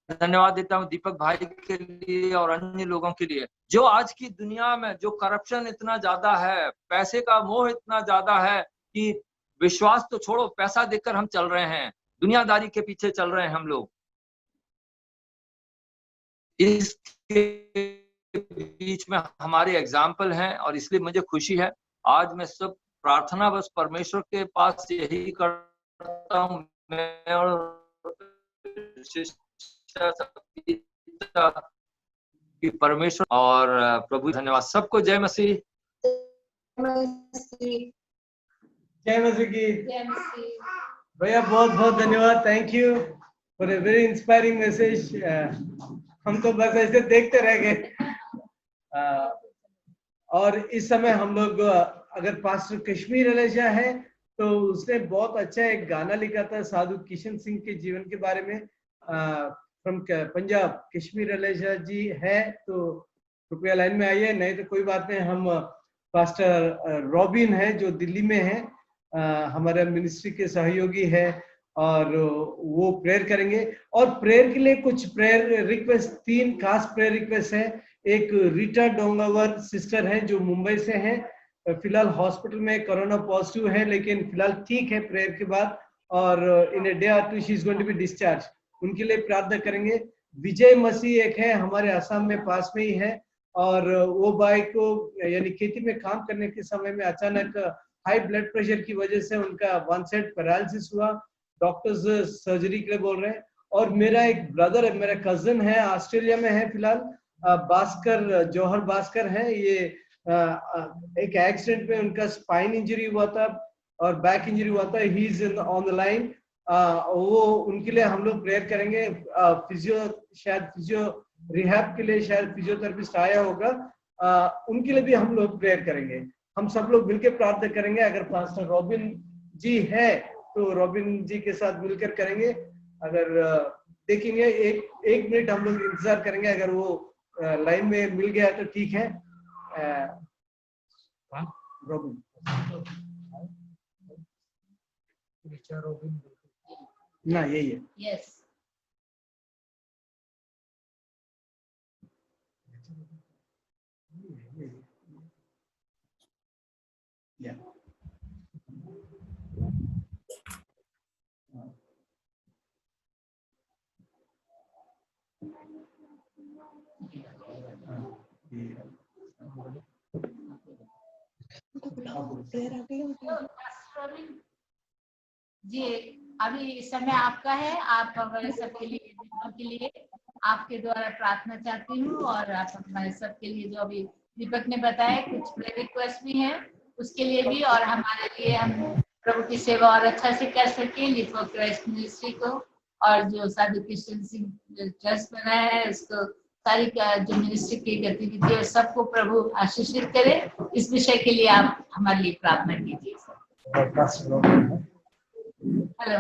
धन्यवाद देता हूं दीपक भाई के लिए और अन्य लोगों के लिए। जो आज की दुनिया में जो करप्शन इतना ज्यादा है, पैसे का मोह इतना ज्यादा है कि विश्वास तो छोड़ो, पैसा देकर हम चल रहे हैं, दुनियादारी के पीछे चल रहे हैं हम लोग। इसके बीच में हमारे एग्जाम्पल हैं और इसलिए मुझे खुशी है। आज मैं सब प्रार्थना बस परमेश्वर के पास यही करता हूं, मैं और कि परमेश्वर और प्रभु धन्यवाद। सबको जय मसीह। जय मसीह की। भैया बहुत बहुत धन्यवाद, thank you for a very inspiring message. हम तो बस ऐसे देखते रह गए। और इस समय हम लोग, अगर पास्टर कश्मीर अलेजा है तो उसने बहुत अच्छा एक गाना लिखा था साधु किशन सिंह के जीवन के बारे में, फ्रॉम पंजाब। कश्मीर अलेजा जी है तो कृपया लाइन में आइए, नहीं तो कोई बात नहीं। हम पास्टर रॉबिन है जो दिल्ली में है, हमारे मिनिस्ट्री के सहयोगी है, और वो प्रेयर करेंगे। और प्रेयर के लिए कुछ प्रेयर रिक्वेस्ट, 3 खास प्रेयर रिक्वेस्ट है। एक रीटा डोंगावर सिस्टर है जो मुंबई से है, फिलहाल हॉस्पिटल में कोरोना पॉजिटिव है लेकिन फिलहाल ठीक है प्रेयर के बाद, और इन ए डे और 2 she is going to be discharge. उनके लिए प्रार्थना करेंगे। विजय मसीह एक है, हमारे असम में पास में ही है, और वो भाई को यानी खेती में काम करने के समय में अचानक हाई ब्लड प्रेशर की वजह से उनका 1 साइड पैरालिसिस हुआ, डॉक्टर्स सर्जरी के लिए बोल रहे हैं। और मेरा एक ब्रदर है, मेरा कजन है, ऑस्ट्रेलिया में है फिलहाल, भास्कर, जौहर भास्कर हैं, ये एक एक्सीडेंट में उनका स्पाइन इंजरी हुआ था और बैक इंजरी हुआ था। He is on the line. वो उनके लिए हम लोग प्रेयर करेंगे। शायद फिजियो रिहैब के लिए शायद फिजियोथेरेपिस्ट आया होगा, उनके लिए भी हम लोग प्रेयर करेंगे। हम सब लोग मिलकर प्रार्थना करेंगे। अगर पास्टर रॉबिन जी है तो रॉबिन जी के साथ मिलकर करेंगे। अगर देखेंगे, एक मिनट हम लोग इंतजार करेंगे। अगर वो लाइन में मिल गया तो ठीक है। रॉबिन ना, यही है। Yes, Yeah. जी अभी इस समय आपका है। आप हमारे सबके लिए आपके द्वारा प्रार्थना चाहती हूँ, और आप हमारे सबके लिए जो अभी दीपक ने बताया कुछ प्रेयर रिक्वेस्ट भी है उसके लिए भी, और हमारे लिए हम प्रभु की सेवा और अच्छा से कर सके लिव फॉर क्राइस्ट मिनिस्ट्री को, और जो साधु कृष्ण सिंह ट्रस्ट बनाया है उसको, सारी जो मिनिस्ट्री की गतिविधि है सबको प्रभु आशीषित करे। इस विषय के लिए आप हमारे लिए प्रार्थना कीजिए। हेलो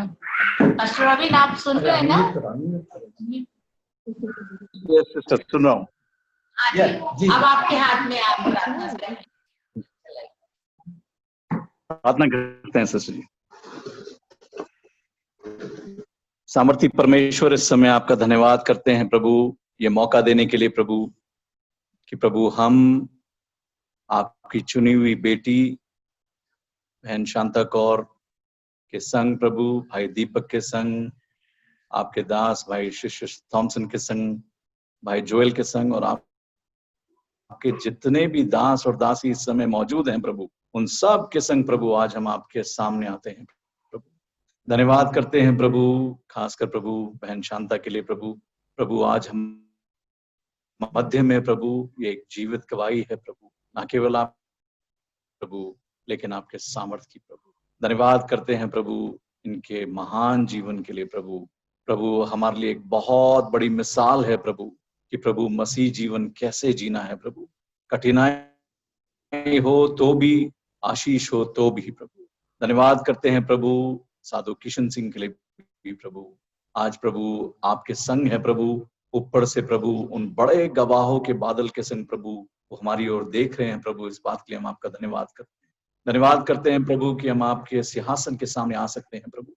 पास्टर रॉबिन, आप सुन रहे हैं ना? सुन रहा हूँ। अब आपके हाथ में, आप प्रार्थना करें। प्रार्थना करते हैं सिस्टर जी। सामर्थी परमेश्वर, इस समय आपका धन्यवाद करते हैं प्रभु, ये मौका देने के लिए प्रभु, कि प्रभु हम आपकी चुनी हुई बेटी बहन शांता कौर के संग, प्रभु भाई दीपक के संग, आपके दास भाई शिष्य थॉमसन के संग, भाई जोएल के संग, और आपके जितने भी दास और दासी इस समय मौजूद हैं प्रभु, उन सब के संग प्रभु आज हम आपके सामने आते हैं प्रभु। धन्यवाद करते हैं प्रभु, खासकर प्रभु बहन शांता के लिए प्रभु। प्रभु आज हम मध्य में प्रभु ये एक जीवित गवाही है प्रभु, ना केवल आप प्रभु लेकिन आपके सामर्थ की प्रभु। धन्यवाद करते हैं प्रभु इनके महान जीवन के लिए प्रभु। प्रभु हमारे लिए एक बहुत बड़ी मिसाल है प्रभु, कि प्रभु मसीह जीवन कैसे जीना है प्रभु। कठिनाई हो तो भी, आशीष हो तो भी प्रभु। धन्यवाद करते हैं प्रभु साधु किशन सिंह के लिए भी प्रभु। आज प्रभु आपके संग है प्रभु, ऊपर से प्रभु उन बड़े गवाहों के बादल के संग प्रभु वो हमारी ओर देख रहे हैं प्रभु। इस बात के लिए हम आपका धन्यवाद करते हैं। धन्यवाद करते हैं प्रभु कि हम आपके सिंहासन के सामने आ सकते हैं प्रभु।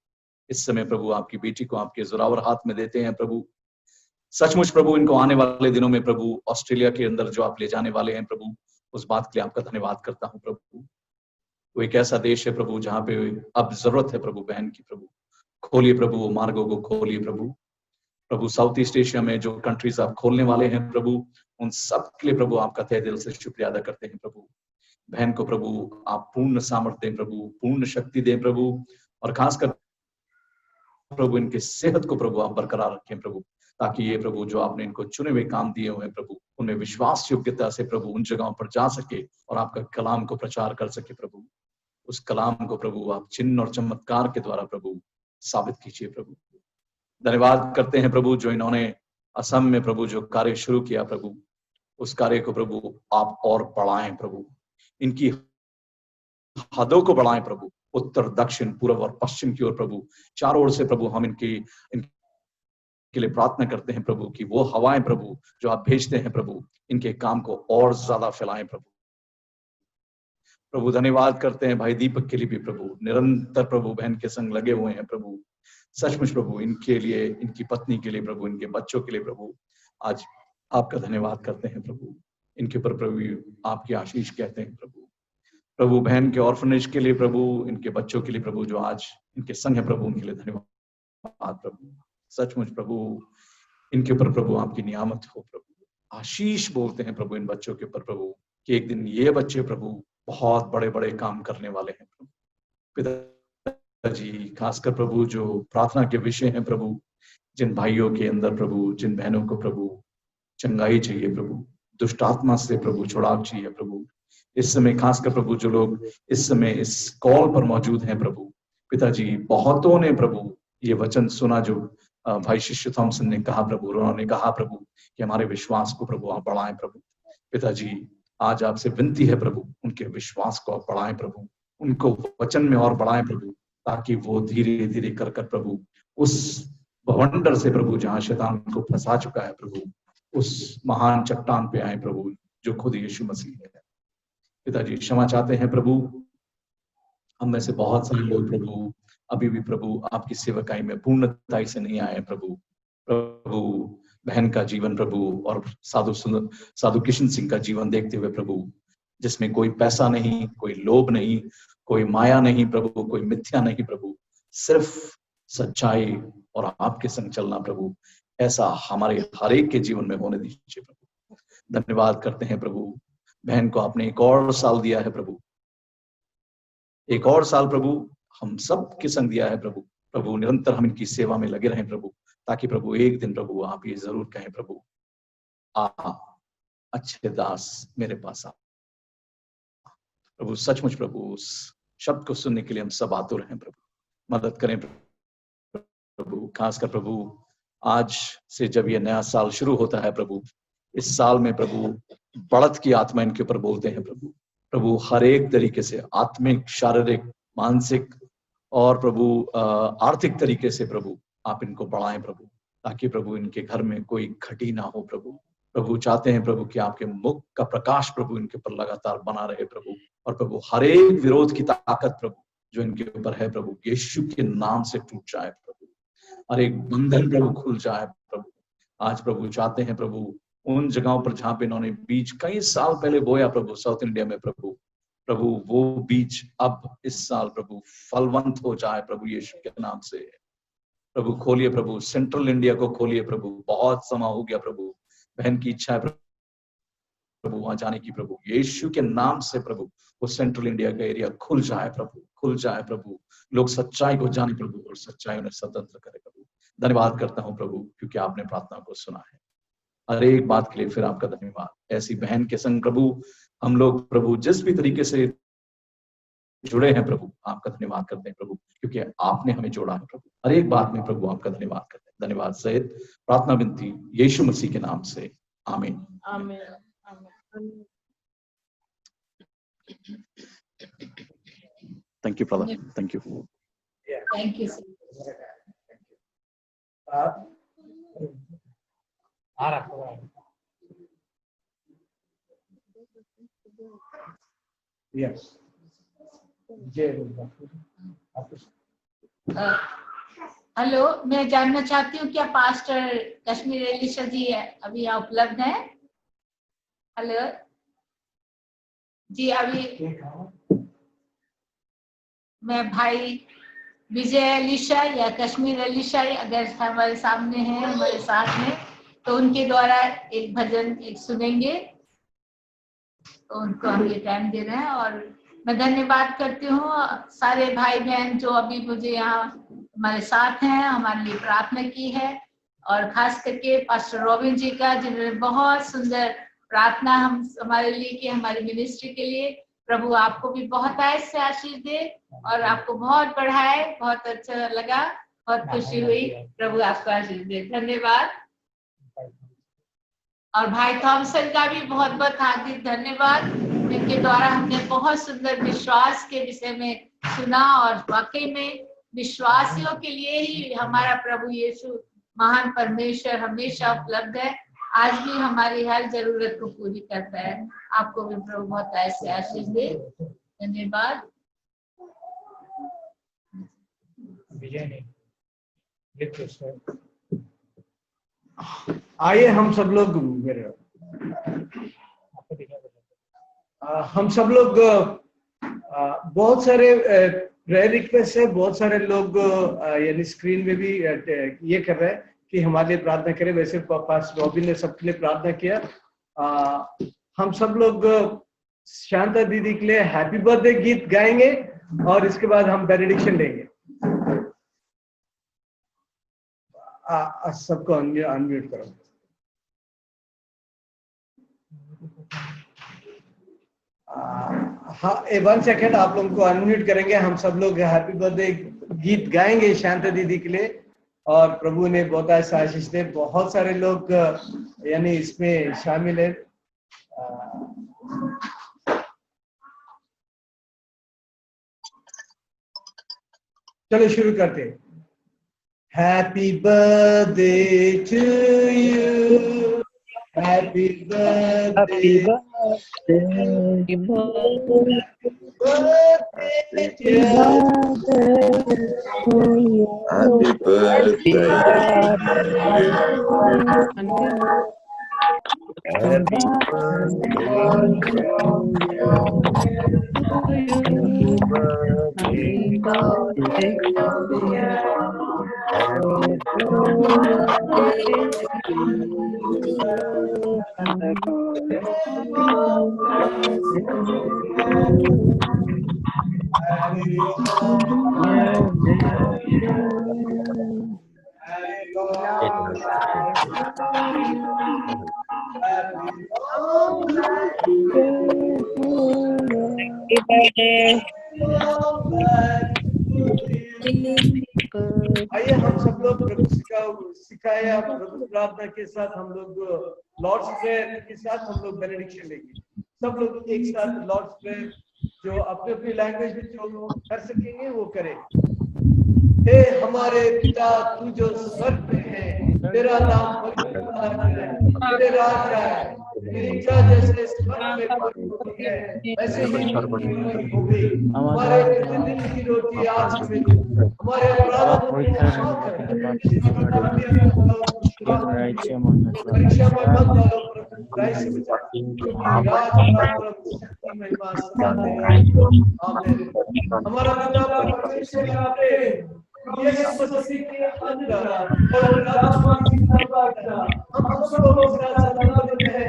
इस समय प्रभु आपकी बेटी को आपके जोरावर हाथ में देते हैं प्रभु। सचमुच प्रभु इनको आने वाले दिनों में प्रभु ऑस्ट्रेलिया के अंदर जो आप ले जाने वाले हैं प्रभु, उस बात के लिए आपका धन्यवाद करता हूं प्रभु। वो एक ऐसा देश है प्रभु जहाँ पे अब जरूरत है प्रभु बहन की प्रभु। खोलिए प्रभु वो मार्गों को, खोलिए प्रभु। प्रभु साउथ ईस्ट एशिया में जो कंट्रीज आप खोलने वाले हैं प्रभु, उन सब के लिए प्रभु आपका तहे दिल से शुक्रिया अदा करते हैं प्रभु। बहन को प्रभु आप पूर्ण सामर्थ्य दें प्रभु, पूर्ण शक्ति दें प्रभु, और खासकर प्रभु इनके सेहत को प्रभु आप बरकरार रखें प्रभु, ताकि ये प्रभु जो आपने इनको चुने हुए काम दिए हुए प्रभु, उनमें विश्वास योग्यता से प्रभु उन जगहों पर जा सके और आपका कलाम को प्रचार कर सके प्रभु। उस कलाम को प्रभु आप चिन्ह और चमत्कार के द्वारा प्रभु साबित कीजिए प्रभु। धन्यवाद करते हैं प्रभु जो इन्होंने असम में प्रभु जो कार्य शुरू किया प्रभु, उस कार्य को प्रभु आप और बढ़ाएं प्रभु, इनकी हदों को बढ़ाएं प्रभु, उत्तर दक्षिण पूर्व और पश्चिम की ओर प्रभु, चारों ओर से प्रभु हम इनके लिए प्रार्थना करते हैं प्रभु कि वो हवाएं प्रभु जो आप भेजते हैं प्रभु, इनके काम को और ज्यादा फैलाएं प्रभु। प्रभु धन्यवाद करते हैं भाई दीपक के लिए भी प्रभु, निरंतर प्रभु बहन के संग लगे हुए हैं प्रभु। सचमुच प्रभु इनके लिए, इनकी पत्नी के लिए प्रभु, इनके बच्चों के लिए प्रभु आज आपका धन्यवाद करते हैं प्रभु। इनके ऊपर प्रभु आपकी आशीष कहते हैं प्रभु। प्रभु बहन के ऑर्फनेज के लिए प्रभु, इनके बच्चों के लिए प्रभु जो आज इनके संग है प्रभु, उनके लिए धन्यवाद प्रभु। सचमुच प्रभु इनके ऊपर प्रभु आपकी नियामत हो प्रभु। आशीष बोलते हैं प्रभु इन बच्चों के ऊपर प्रभु कि एक दिन ये बच्चे प्रभु बहुत बड़े बड़े काम करने वाले हैं प्रभु। पिताजी खासकर प्रभु जो प्रार्थना के विषय हैं प्रभु, जिन भाइयों के अंदर प्रभु, जिन बहनों को प्रभु चंगाई चाहिए प्रभु, दुष्ट आत्मा से प्रभु छुड़ाव चाहिए प्रभु। इस समय खासकर प्रभु जो लोग इस समय इस कॉल पर मौजूद हैं प्रभु, पिताजी बहुतों ने प्रभु ये वचन सुना जो भाई शिष्य थॉमसन ने कहा प्रभु, उन्होंने कहा प्रभु कि हमारे विश्वास को प्रभु आप बढ़ाएं प्रभु। पिताजी आज आपसे विनती है प्रभु, उनके विश्वास को आप बढ़ाएं प्रभु, उनको वचन में और बढ़ाएं प्रभु, ताकि वो धीरे धीरे कर प्रभु उस भवंडर से प्रभु जहां शैतान को फंसा चुका है प्रभु, उस महान चट्टान पे आए प्रभु जो खुद यीशु मसीह है। पिताजी क्षमा चाहते हैं प्रभु, हम में से बहुत सारे लोग प्रभु अभी भी प्रभु आपकी सेवकाई में पूर्णताई से नहीं आए प्रभु। प्रभु बहन का जीवन प्रभु और साधु किशन सिंह का जीवन देखते हुए प्रभु, जिसमें कोई पैसा नहीं, कोई लोभ नहीं, कोई माया नहीं प्रभु, कोई मिथ्या नहीं प्रभु, सिर्फ सच्चाई और आपके संग चलना प्रभु, ऐसा हमारे हर एक के जीवन में होने दीजिए प्रभु। धन्यवाद करते हैं प्रभु, बहन को आपने एक और साल दिया है प्रभु, एक और साल प्रभु हम सब के संग दिया है प्रभु। प्रभु निरंतर हम इनकी सेवा में लगे रहें प्रभु, ताकि प्रभु एक दिन प्रभु आप ये जरूर कहें प्रभु, आ अच्छे दास मेरे पास आ। प्रभु सचमुच प्रभु उस शब्द को सुनने के लिए हम सब आतुर हैं प्रभु, मदद करें प्रभु। खासकर प्रभु आज से जब ये नया साल शुरू होता है प्रभु, इस साल में प्रभु बढ़त की आत्मा इनके ऊपर बोलते हैं प्रभु। प्रभु हर एक तरीके से आत्मिक, शारीरिक, मानसिक और प्रभु आर्थिक तरीके से प्रभु आप इनको बढ़ाएं प्रभु, ताकि प्रभु इनके घर में कोई घटी ना हो प्रभु। प्रभु चाहते हैं प्रभु कि आपके मुख का प्रकाश प्रभु इनके ऊपर लगातार बना रहे प्रभु, और प्रभु हर एक विरोध की ताकत प्रभु जो इनके ऊपर है प्रभु यीशु के नाम से टूट जाए प्रभु, हर एक बंधन प्रभु खुल जाए प्रभु। आज प्रभु चाहते हैं प्रभु उन जगहों पर जहां पे इन्होंने बीज कई साल पहले बोया प्रभु साउथ इंडिया में प्रभु, प्रभु वो बीज अब इस साल प्रभु फलवंत हो जाए प्रभु यीशु के नाम से। प्रभु खोलिए प्रभु, सेंट्रल इंडिया को खोलिए प्रभु, बहुत समय हो गया प्रभु, बहन की इच्छा है प्रभु वहां जाने की प्रभु, यीशु के नाम से प्रभु वो सेंट्रल इंडिया का एरिया खुल जाए प्रभु, खुल जाए प्रभु, लोग सच्चाई को जाने प्रभु और सच्चाई उन्हें स्वतंत्र करे प्रभु। धन्यवाद करता हूं प्रभु, क्योंकि आपने प्रार्थना को सुना है। हर एक बात के लिए फिर आपका धन्यवाद। ऐसी बहन के संग प्रभु हम लोग प्रभु जिस भी तरीके से जुड़े हैं प्रभु, आपका धन्यवाद करते हैं प्रभु, क्योंकि आपने हमें जोड़ा है प्रभु। हर एक बात में प्रभु आपका धन्यवाद करते हैं। धन्यवाद सहित प्रार्थना विनती यीशु मसीह के नाम से, आमीन। आमीन। Thank you brother, thank you. Thank you. Yes. Hello, मैं जानना चाहती हूँ क्या पास्टर कश्मीर एलिशा जी अभी यहाँ उपलब्ध है? हेलो जी, अभी मैं भाई विजय एलिशा या कश्मीर एलिशा अगर हमारे सामने हैं, हमारे साथ में, तो उनके द्वारा एक भजन एक सुनेंगे, तो उनको हम ये टाइम दे रहे हैं। और मैं धन्यवाद करती हूँ सारे भाई बहन जो अभी मुझे यहाँ हमारे साथ हैं, हमारे लिए प्रार्थना की है, और खास करके पास्टर रॉबिन जी का, जिन्होंने बहुत सुंदर प्रार्थना हमारे लिए की, हमारी मिनिस्ट्री के लिए। प्रभु आपको भी बहुत ऐसे आशीष दे और आपको बहुत बढ़ाए। बहुत अच्छा लगा, बहुत खुशी हुई। प्रभु आपको आशीष दे। धन्यवाद। और भाई थॉमसन का भी बहुत बहुत हार्दिक धन्यवाद, जिनके द्वारा हमने बहुत सुंदर विश्वास के विषय में सुना, और वाकई में विश्वासियों के लिए ही हमारा प्रभु यीशु महान परमेश्वर हमेशा उपलब्ध है, आज भी हमारी हर जरूरत को पूरी करता है। आपको भी प्रभु बहुत ऐसे आशीष दे। धन्यवाद। आइए हम सब लोग बहुत सारे प्रेयर रिक्वेस्ट है, बहुत सारे लोग यानी स्क्रीन में भी ये कर रहे हैं कि हमारे लिए प्रार्थना करें। वैसे पास रॉबिन ने सबके लिए प्रार्थना किया। हम सब लोग शांता दीदी के लिए हैप्पी बर्थडे गीत गाएंगे और इसके बाद हम बेनेडिक्शन देंगे। सबको अनम्यूट करो। हाँ, 1 सेकेंड, आप लोगों को अनम्यूट करेंगे। हम सब लोग हैप्पी बर्थडे गीत गाएंगे शांता दीदी के लिए। और प्रभु ने बहुत ऐसा आशीष दे, बहुत सारे लोग यानी इसमें शामिल है। चलो शुरू करते हैं। Happy birthday to you, happy birthday आइए हम सब लोग प्रभु सिखाया प्रभु प्रार्थना के साथ हम लोग लॉर्ड्स प्रेयर के साथ हम लोग बेनेडिक्शन लेंगे। सब लोग एक साथ लॉर्ड्स प्रेयर जो अपने अपनी लैंग्वेज में जो कर सकेंगे वो करें। हे हमारे पिता तू जो स्वर्ग में है, तेरा नाम तेरे राज का है, तेरी इच्छा जैसे स्वर्ग में पूरी होती है वैसे ही होगी। हमारे प्रतिदिन की रोटी आज हमें दे, हमारे अपराधों को माफ कर, परीक्षा में मत डालो परंतु बुराई से बचाओ, क्योंकि राज पराक्रम शक्ति महिमा सदा तेरी। आमीन। हमारा पिता परमेश्वर का प्रेम यीशु मसीह के अंदर और आत्मा की कृपा हम सब लोगों के साथ संबंधित है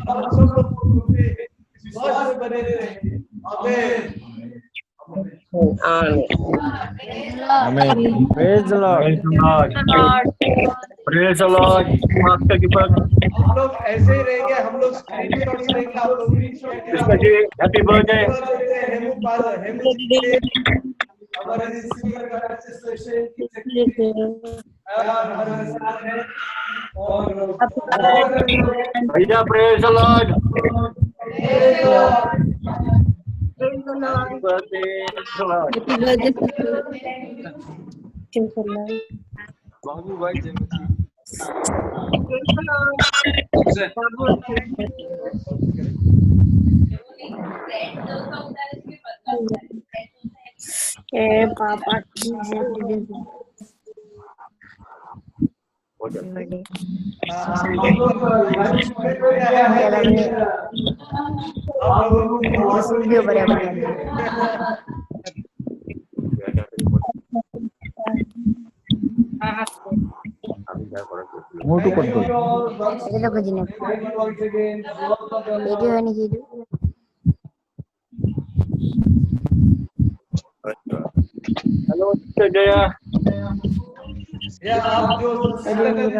और हम सब लोग अपने विश्वास में बने रहे। आमीन। Amen. Praise the Lord. Praise the Lord. Master Keeper. हम लोग ऐसे ही रहेंगे, हम लोग स्क्रीनशॉट्स लेंगे, आप लोग Happy birthday. हमारे स्पीकर का रजिस्ट्रेशन भैया praise the Lord. Happy birthday. बाबू भाई जय मसीह। पापा मोटू कंट्रोल हेलो जया या आप जो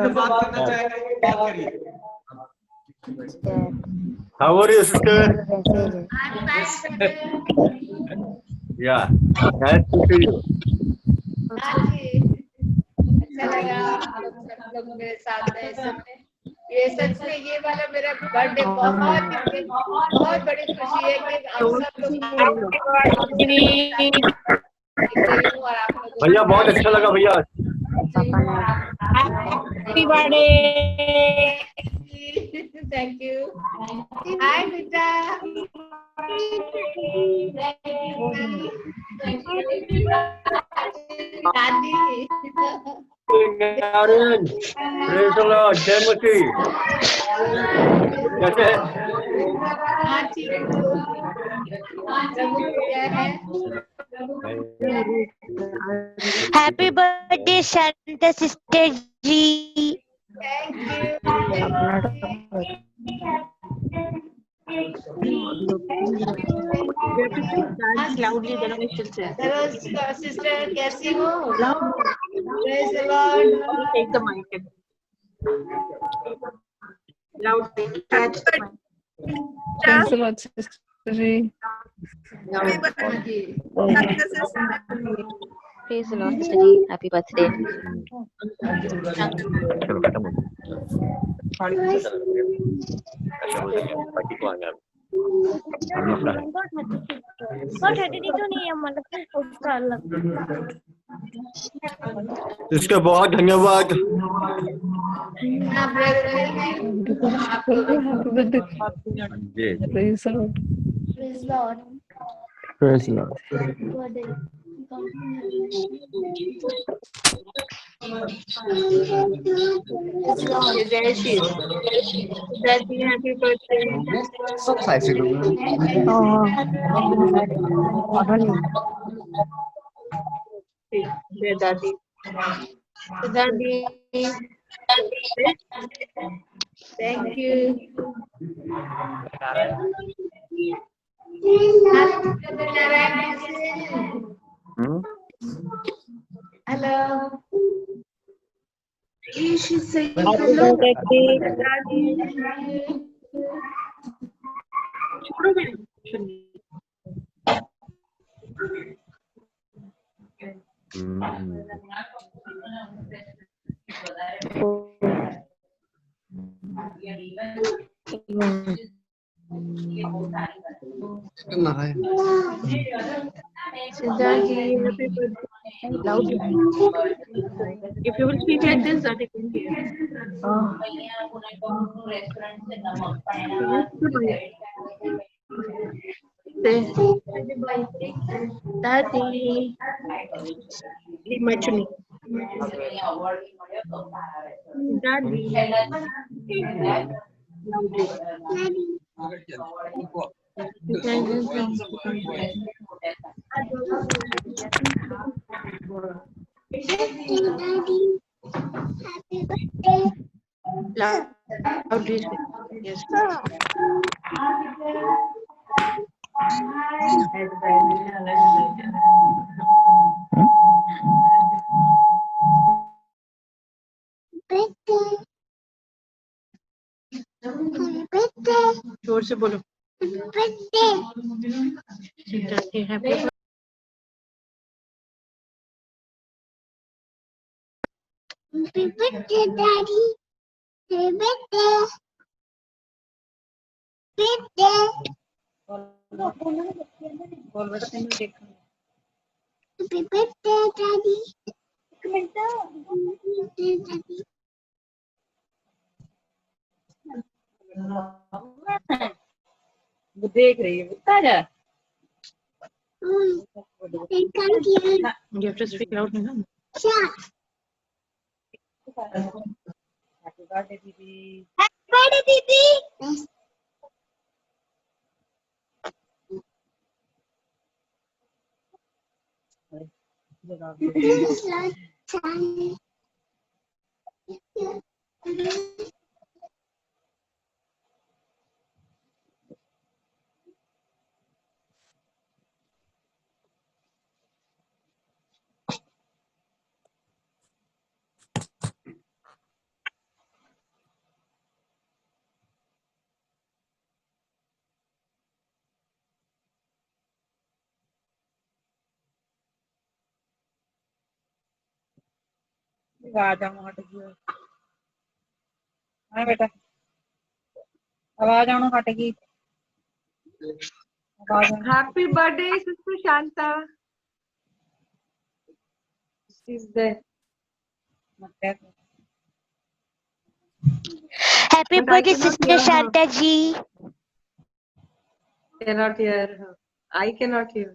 बात करना चाहेंगे बात करिए। How are you, sister? Yeah, nice to see you. अच्छा लगा आप लोग मेरे साथ हैं इस समय। ये सच में ये वाला मेरा बर्थडे बहुत बड़ी खुशी है कि आप सब लोग भैया बहुत अच्छा लगा भैया। Happy birthday. Thank you. Hi बेटा। दादी Praise the Lord. जय मसीह। कैसे हैं? हाँ ठीक है। प्रभु क्या है? Happy birthday Shanta sister ji. Thank you. Sister कैसी हो? Praise the Lord. Take the mic. Loud. Thanks a lot, Sister Ji. Praise the Lord, Sister Ji. Happy birthday. इसका बहुत धन्यवाद। Praise the Lord. Praise Lord. There she is. Daddy, happy birthday. सब साइड से There, Daddy. Daddy. Thank you. Hello. She's saying hello. Daddy. Siddharthi, happy birthday. Loud. If you will speak like this, that I can hear. Daddy. Leave my chunni. Daddy. Loudly speak. Yes. जोर से बोलो। Happy birthday, Daddy. Happy birthday. Birthday. Happy birthday, Daddy. Daddy. वो देख रही है बता जा I can't hear. You have to speak loudly ना Yeah. Happy birthday दीदी Happy birthday, Didi. आवाज आना हट गई हाँ बेटा आवाज आना हट गई Happy birthday, Sister Shanta. She's there. Happy birthday, Sister Shanta Ji. Cannot hear her. I cannot hear.